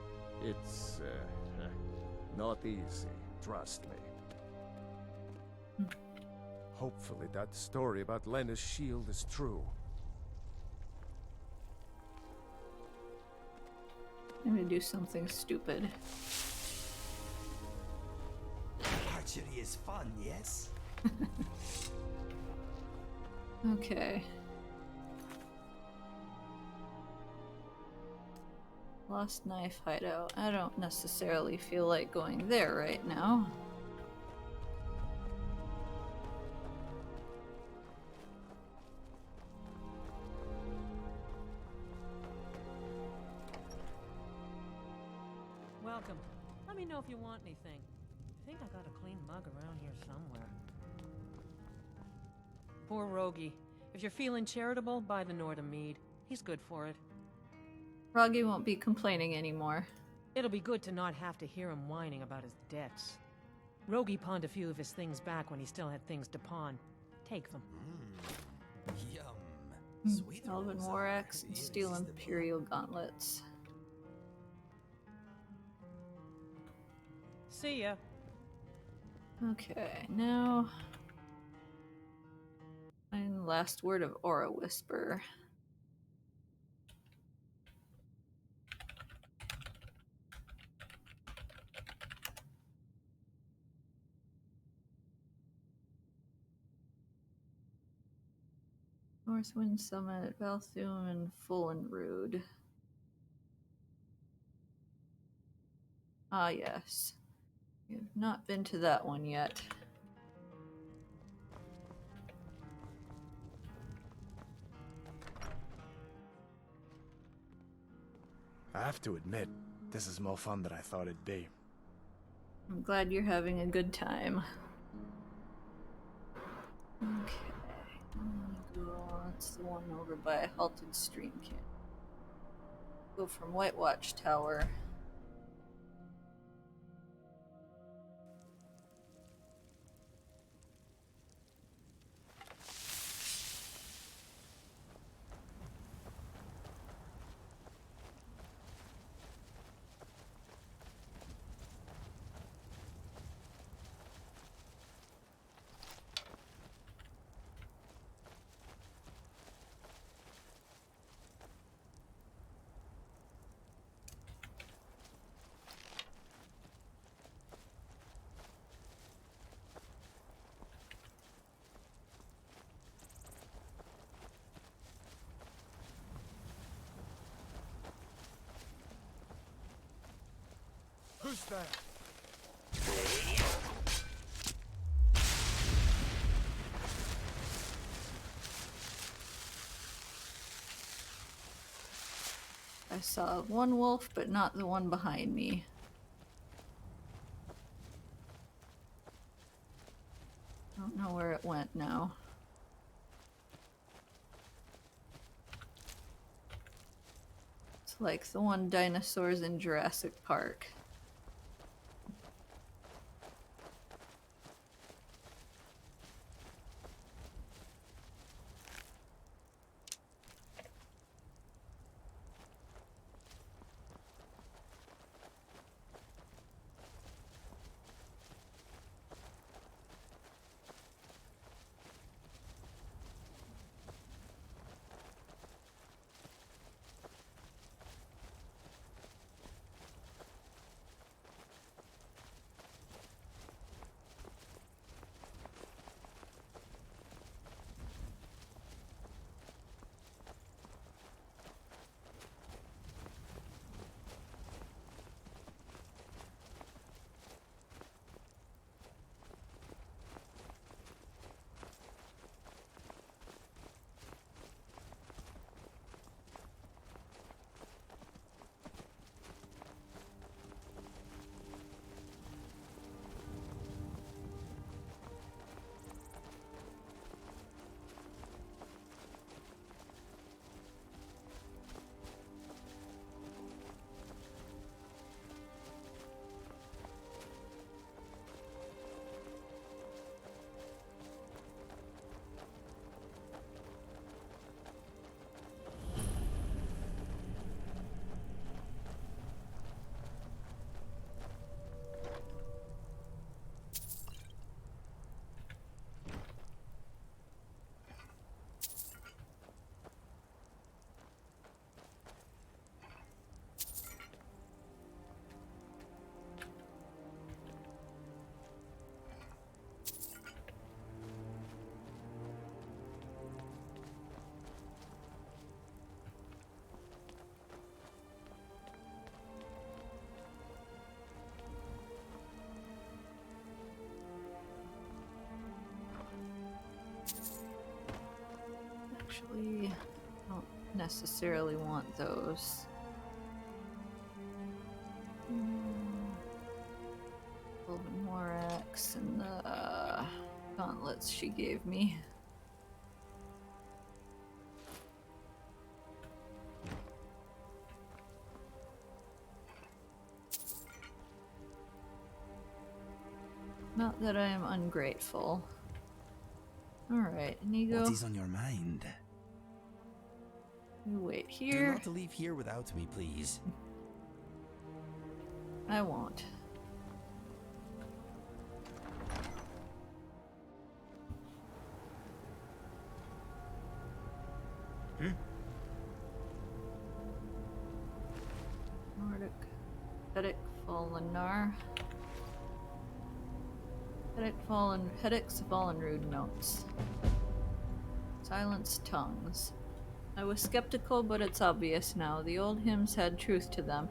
It's, not easy, trust me. Hopefully that story about Lena's shield is true. I'm gonna do something stupid. Archery is fun, yes? Okay. Lost Knife Hideout. I don't necessarily feel like going there right now. Welcome. Let me know if you want anything. I think I got a clean mug around here somewhere. Poor Rogi. If you're feeling charitable, buy the Northern mead. He's good for it. Roggy won't be complaining anymore. It'll be good to not have to hear him whining about his debts. Rogi pawned a few of his things back when he still had things to pawn. Take them. Yum. Sweet Elven rolls War are Axe and Steel irresistible. Imperial Gauntlets. See ya. Okay, now... And last word of Aura Whisper. Northwind Summit at Valthum and Full and Rude. Ah, yes. We have not been to that one yet. I have to admit, this is more fun than I thought it'd be. I'm glad you're having a good time. Okay. That's the one over by Halted Stream Camp. Go from White Watch Tower. Who's that? I saw one wolf, but not the one behind me. Don't know where it went now. It's like the one dinosaurs in Jurassic Park. Actually, I don't necessarily want those. Elven War Axe and the gauntlets she gave me. Not that I am ungrateful. Alright, Inigo. What is on your mind? You wait Do here. not leave here without me, please. I won't. Nordic. Headache, Fallenar. Headaches, Fallen Rude Notes. Silenced tongues. I was skeptical, but it's obvious now. The old hymns had truth to them.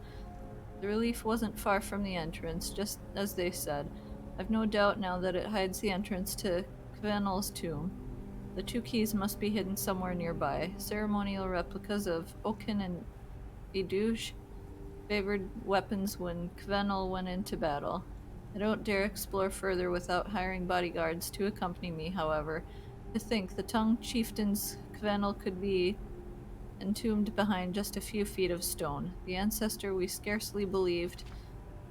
The relief wasn't far from the entrance, just as they said. I've no doubt now that it hides the entrance to Kvenel's tomb. The two keys must be hidden somewhere nearby. Ceremonial replicas of Oaken and Idouge favored weapons when Kvenel went into battle. I don't dare explore further without hiring bodyguards to accompany me, however. To think the tongue chieftain's Kvenel could be entombed behind just a few feet of stone. The ancestor we scarcely believed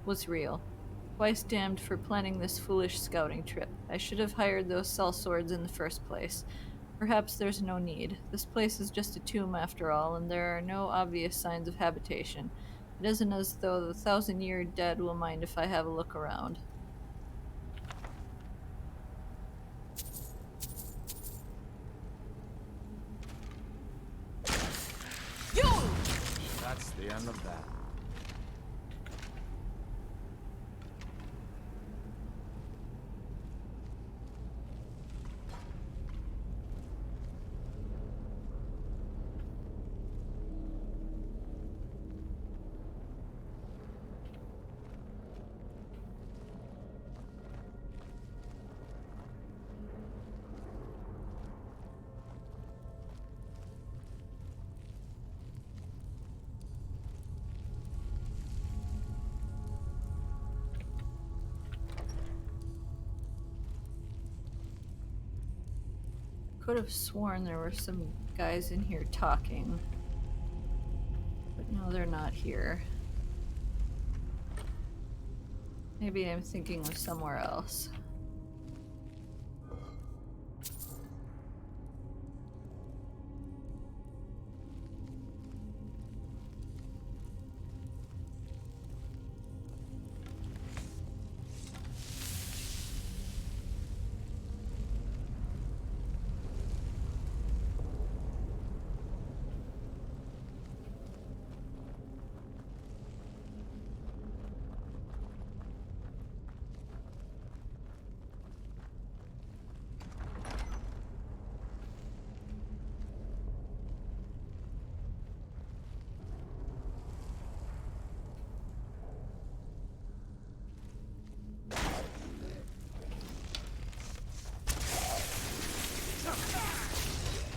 was real. Twice damned for planning this foolish scouting trip. I should have hired those sellswords in the first place. Perhaps there's no need. This place is just a tomb after all, and there are no obvious signs of habitation. It isn't as though the 1,000-year dead will mind if I have a look around. That's the end of that. Could have sworn there were some guys in here talking, but no, they're not here. Maybe I'm thinking of somewhere else.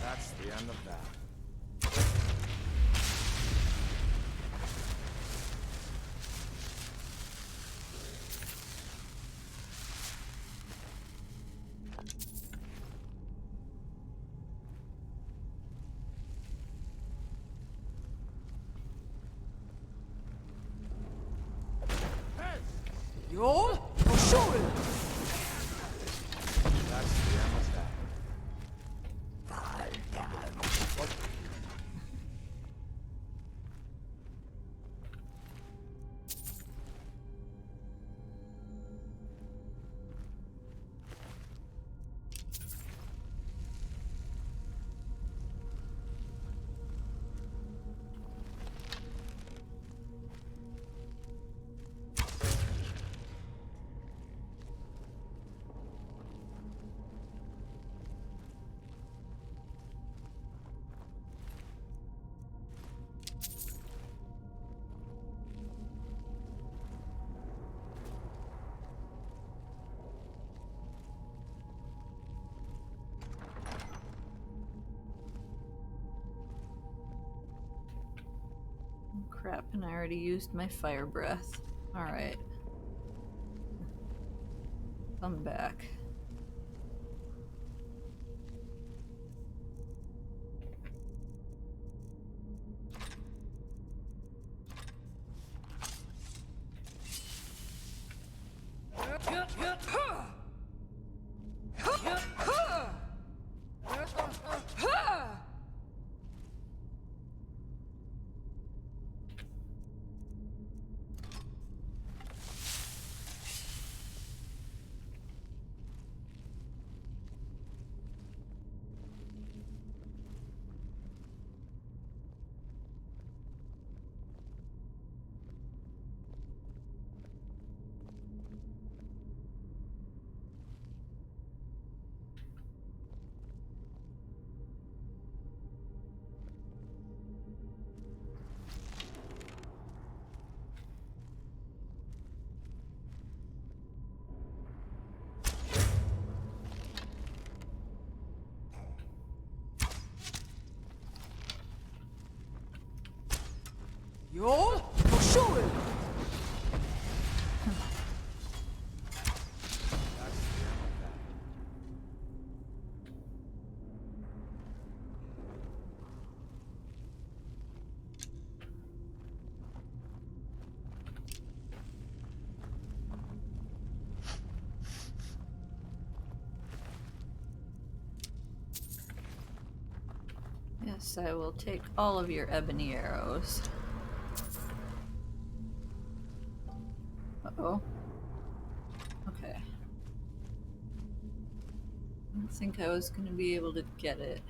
That's the end of that. Yo, I'll show it. That's the end of that. Crap, and I already used my fire breath. Alright. Come back. Yo, shoot it! Yes, I will take all of your ebony arrows. Uh-oh. Okay. I didn't think I was going to be able to get it.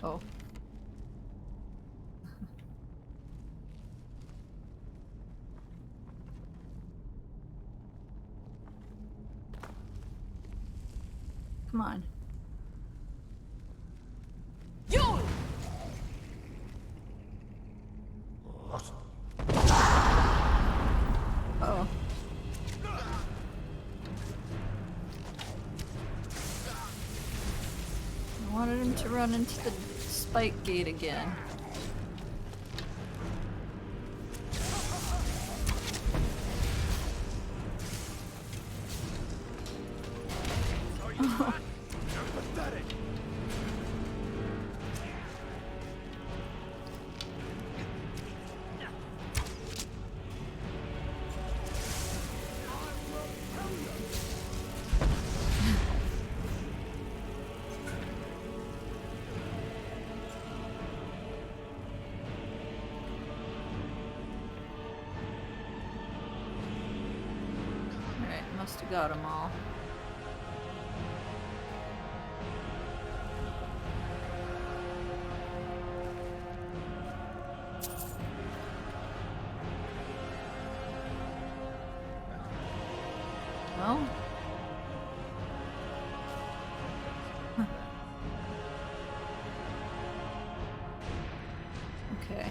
Oh. Come on. Yo! Oh. I wanted him to run into the spike gate again. Oh. Must have got them all. Well. Okay.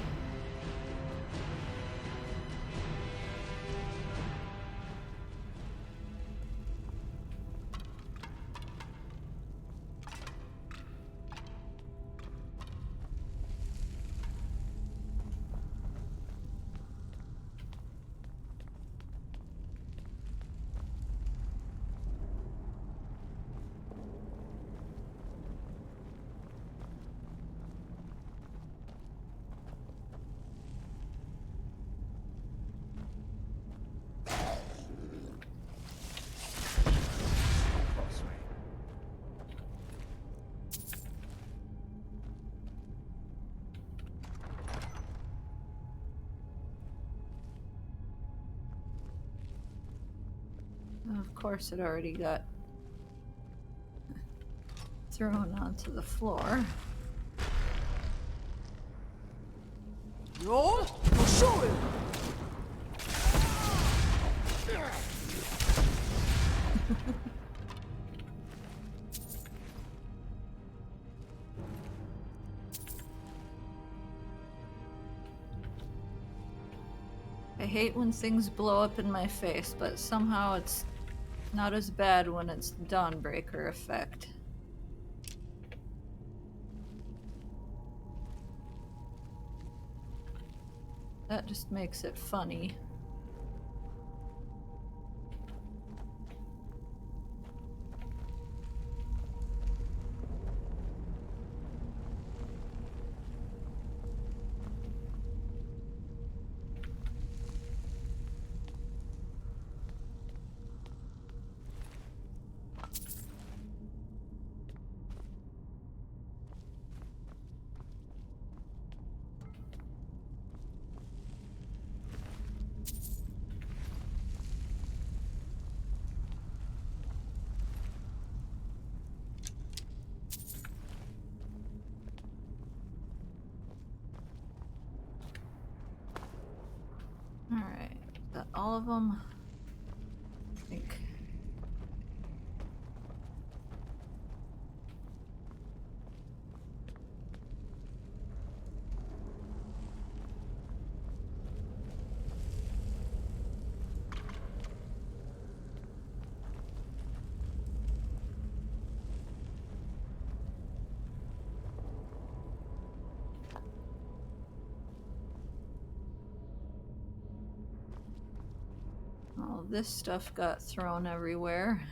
Of course, it already got thrown onto the floor. Yo, shoot it! I hate when things blow up in my face, but somehow it's not as bad when it's Dawnbreaker effect. That just makes it funny. Alright, got all of them. I think. All this stuff got thrown everywhere.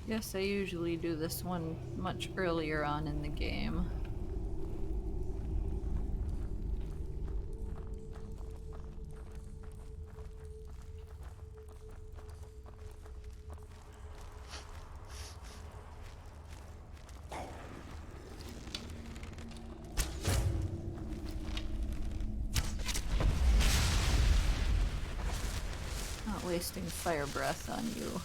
Yes, I usually do this one much earlier on in the game. Not wasting fire breath on you.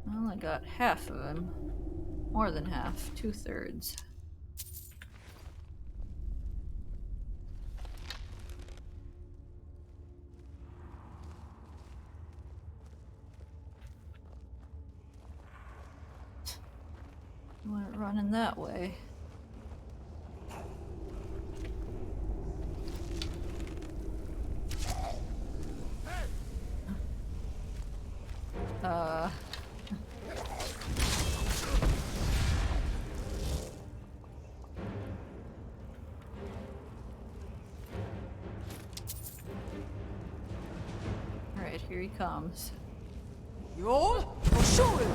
Well, I got half of him. More than half. 2/3. You want it running that way. Alright, here he comes. You all? I'll show him!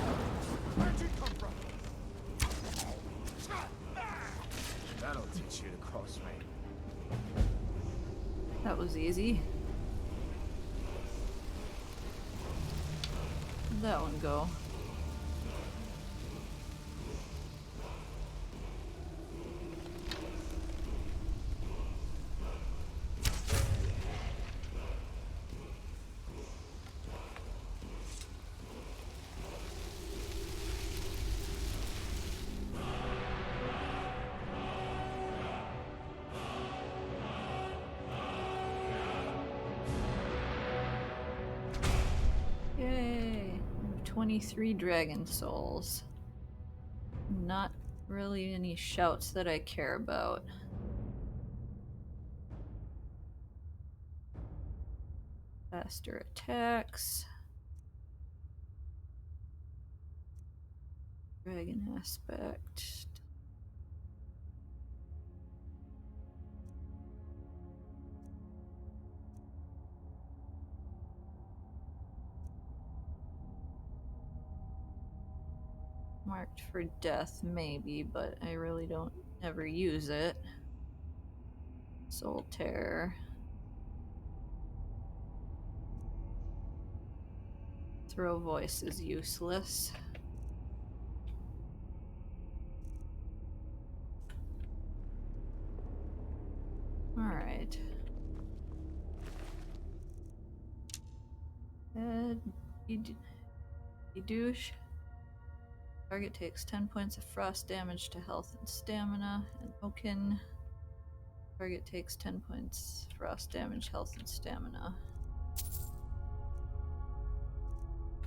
Where'd you come from? That'll teach you to cross me. That was easy. Where'd that one go? Yay! 23 dragon souls. Not really any shouts that I care about. Faster attacks. Dragon aspect. Marked for death, maybe, but I really don't ever use it. Soul Terror. Throw voice is useless. Alright. Douche. Target takes 10 points of frost damage to health and stamina. And Oaken. Target takes 10 points frost damage, health, and stamina.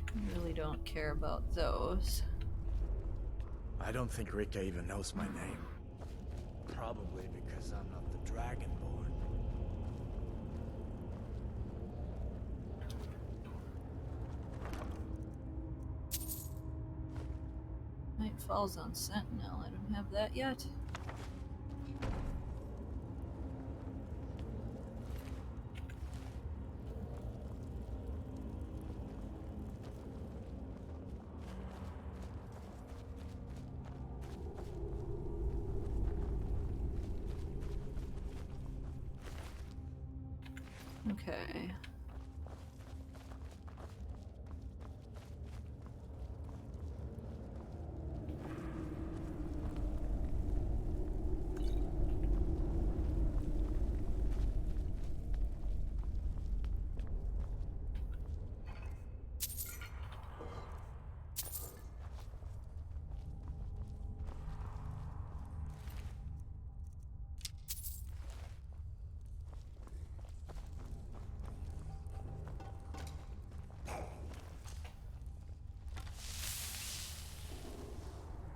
I really don't care about those. I don't think Rika even knows my name. Probably because I'm not the Dragonborn. Night falls on Sentinel. I don't have that yet. Okay.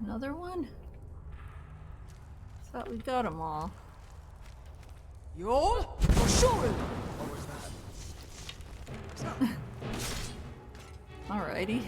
Another one? Thought we got them all. Yo, for sure. What was that? Alrighty.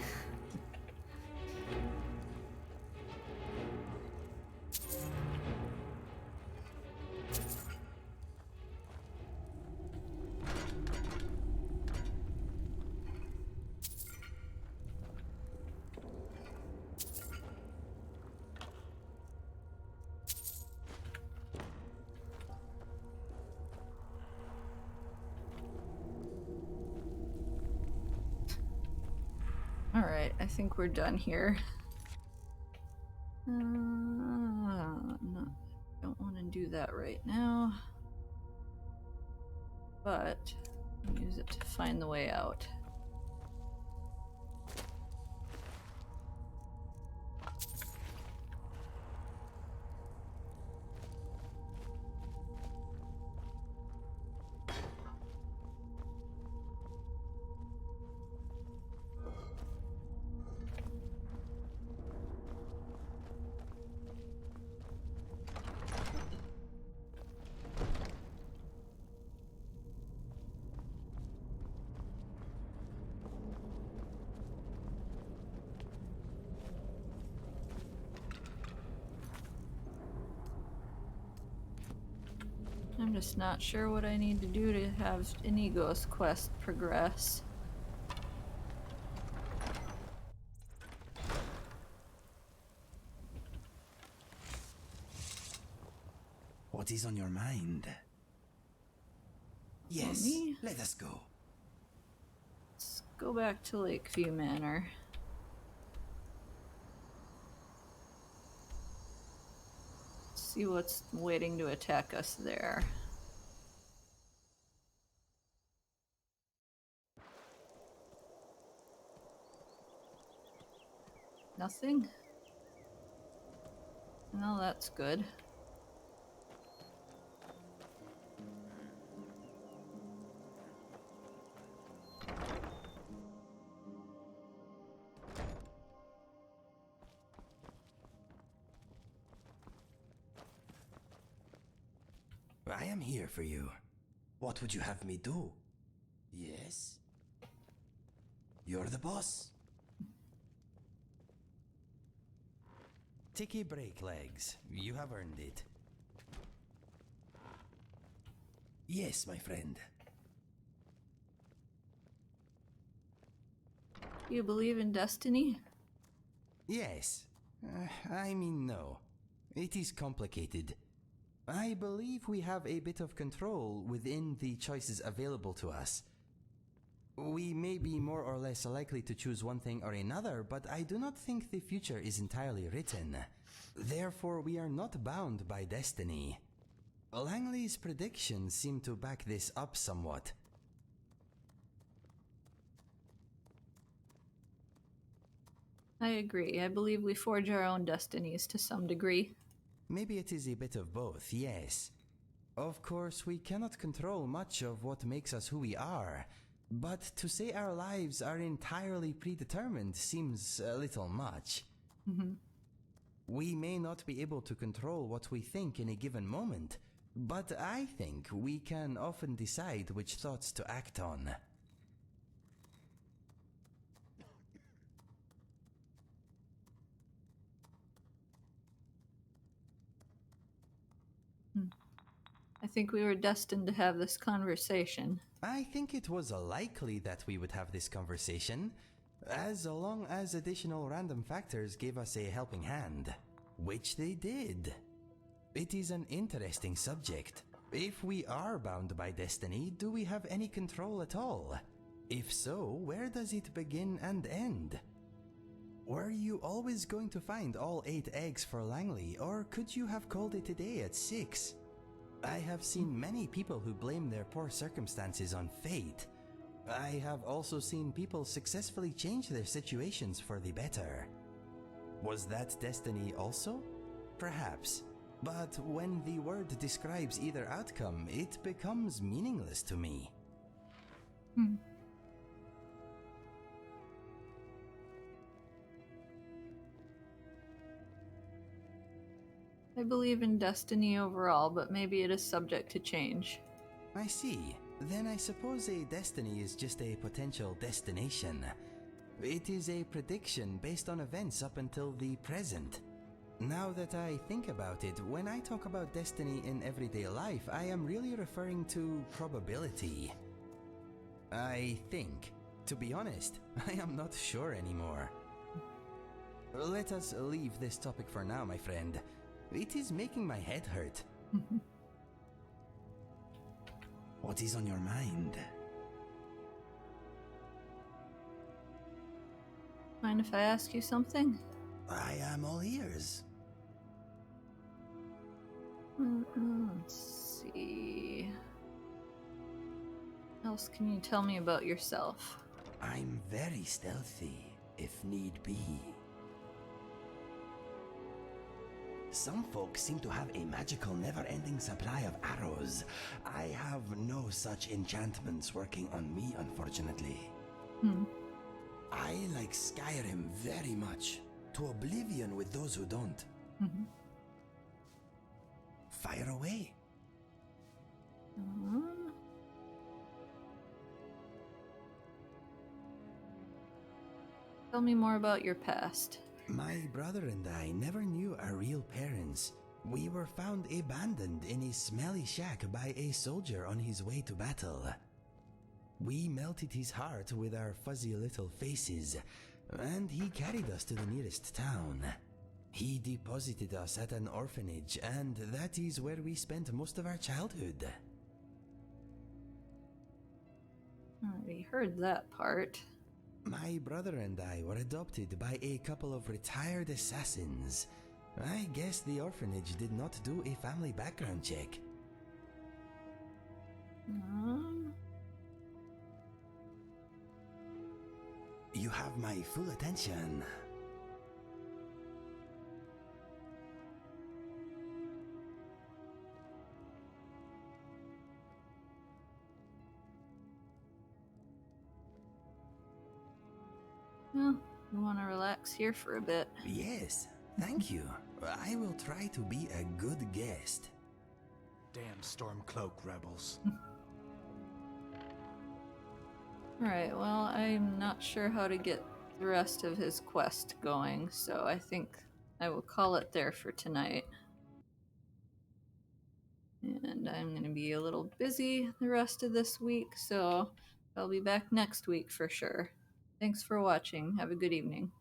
Alright, I think we're done here. No, don't want to do that right now. But use it to find the way out. I'm just not sure what I need to do to have Inigo's quest progress. What is on your mind? Yes, Me? let us go. Let's go back to Lakeview Manor. See what's waiting to attack us there. Nothing? Well, that's good. I am here for you. What would you have me do? Yes? You're the boss. Take a break, legs. You have earned it. Yes, my friend. Do you believe in destiny? Yes, I mean, no. It is complicated. I believe we have a bit of control within the choices available to us. We may be more or less likely to choose one thing or another, but I do not think the future is entirely written. Therefore, we are not bound by destiny. Langley's predictions seem to back this up somewhat. I agree. I believe we forge our own destinies to some degree. Maybe it is a bit of both, yes. Of course, we cannot control much of what makes us who we are, but to say our lives are entirely predetermined seems a little much. We may not be able to control what we think in a given moment, but I think we can often decide which thoughts to act on. I think we were destined to have this conversation. I think it was likely that we would have this conversation, as long as additional random factors gave us a helping hand, which they did. It is an interesting subject. If we are bound by destiny, do we have any control at all? If so, where does it begin and end? Were you always going to find all 8 eggs for Langley, or could you have called it a day at 6? I have seen many people who blame their poor circumstances on fate. I have also seen people successfully change their situations for the better. Was that destiny also? Perhaps. But when the word describes either outcome, it becomes meaningless to me. I believe in destiny overall, but maybe it is subject to change. I see. Then I suppose a destiny is just a potential destination. It is a prediction based on events up until the present. Now that I think about it, when I talk about destiny in everyday life, I am really referring to probability. I think. To be honest, I am not sure anymore. Let us leave this topic for now, my friend. It is making my head hurt. What is on your mind? Mind if I ask you something? I am all ears. Let's see. What else can you tell me about yourself? I'm very stealthy, if need be. Some folks seem to have a magical never-ending supply of arrows. I have no such enchantments working on me, unfortunately. I like Skyrim very much. To oblivion with those who don't. Fire away. Tell me more about your past. My brother and I never knew our real parents. We were found abandoned in a smelly shack by a soldier on his way to battle. We melted his heart with our fuzzy little faces, and he carried us to the nearest town. He deposited us at an orphanage, and that is where we spent most of our childhood. We heard that part. My brother and I were adopted by a couple of retired assassins. I guess the orphanage did not do a family background check. You have my full attention. Well, you want to relax here for a bit? Yes, thank you. I will try to be a good guest. Damn Stormcloak rebels. Alright, well, I'm not sure how to get the rest of his quest going, so I think I will call it there for tonight. And I'm going to be a little busy the rest of this week, so I'll be back next week for sure. Thanks for watching. Have a good evening.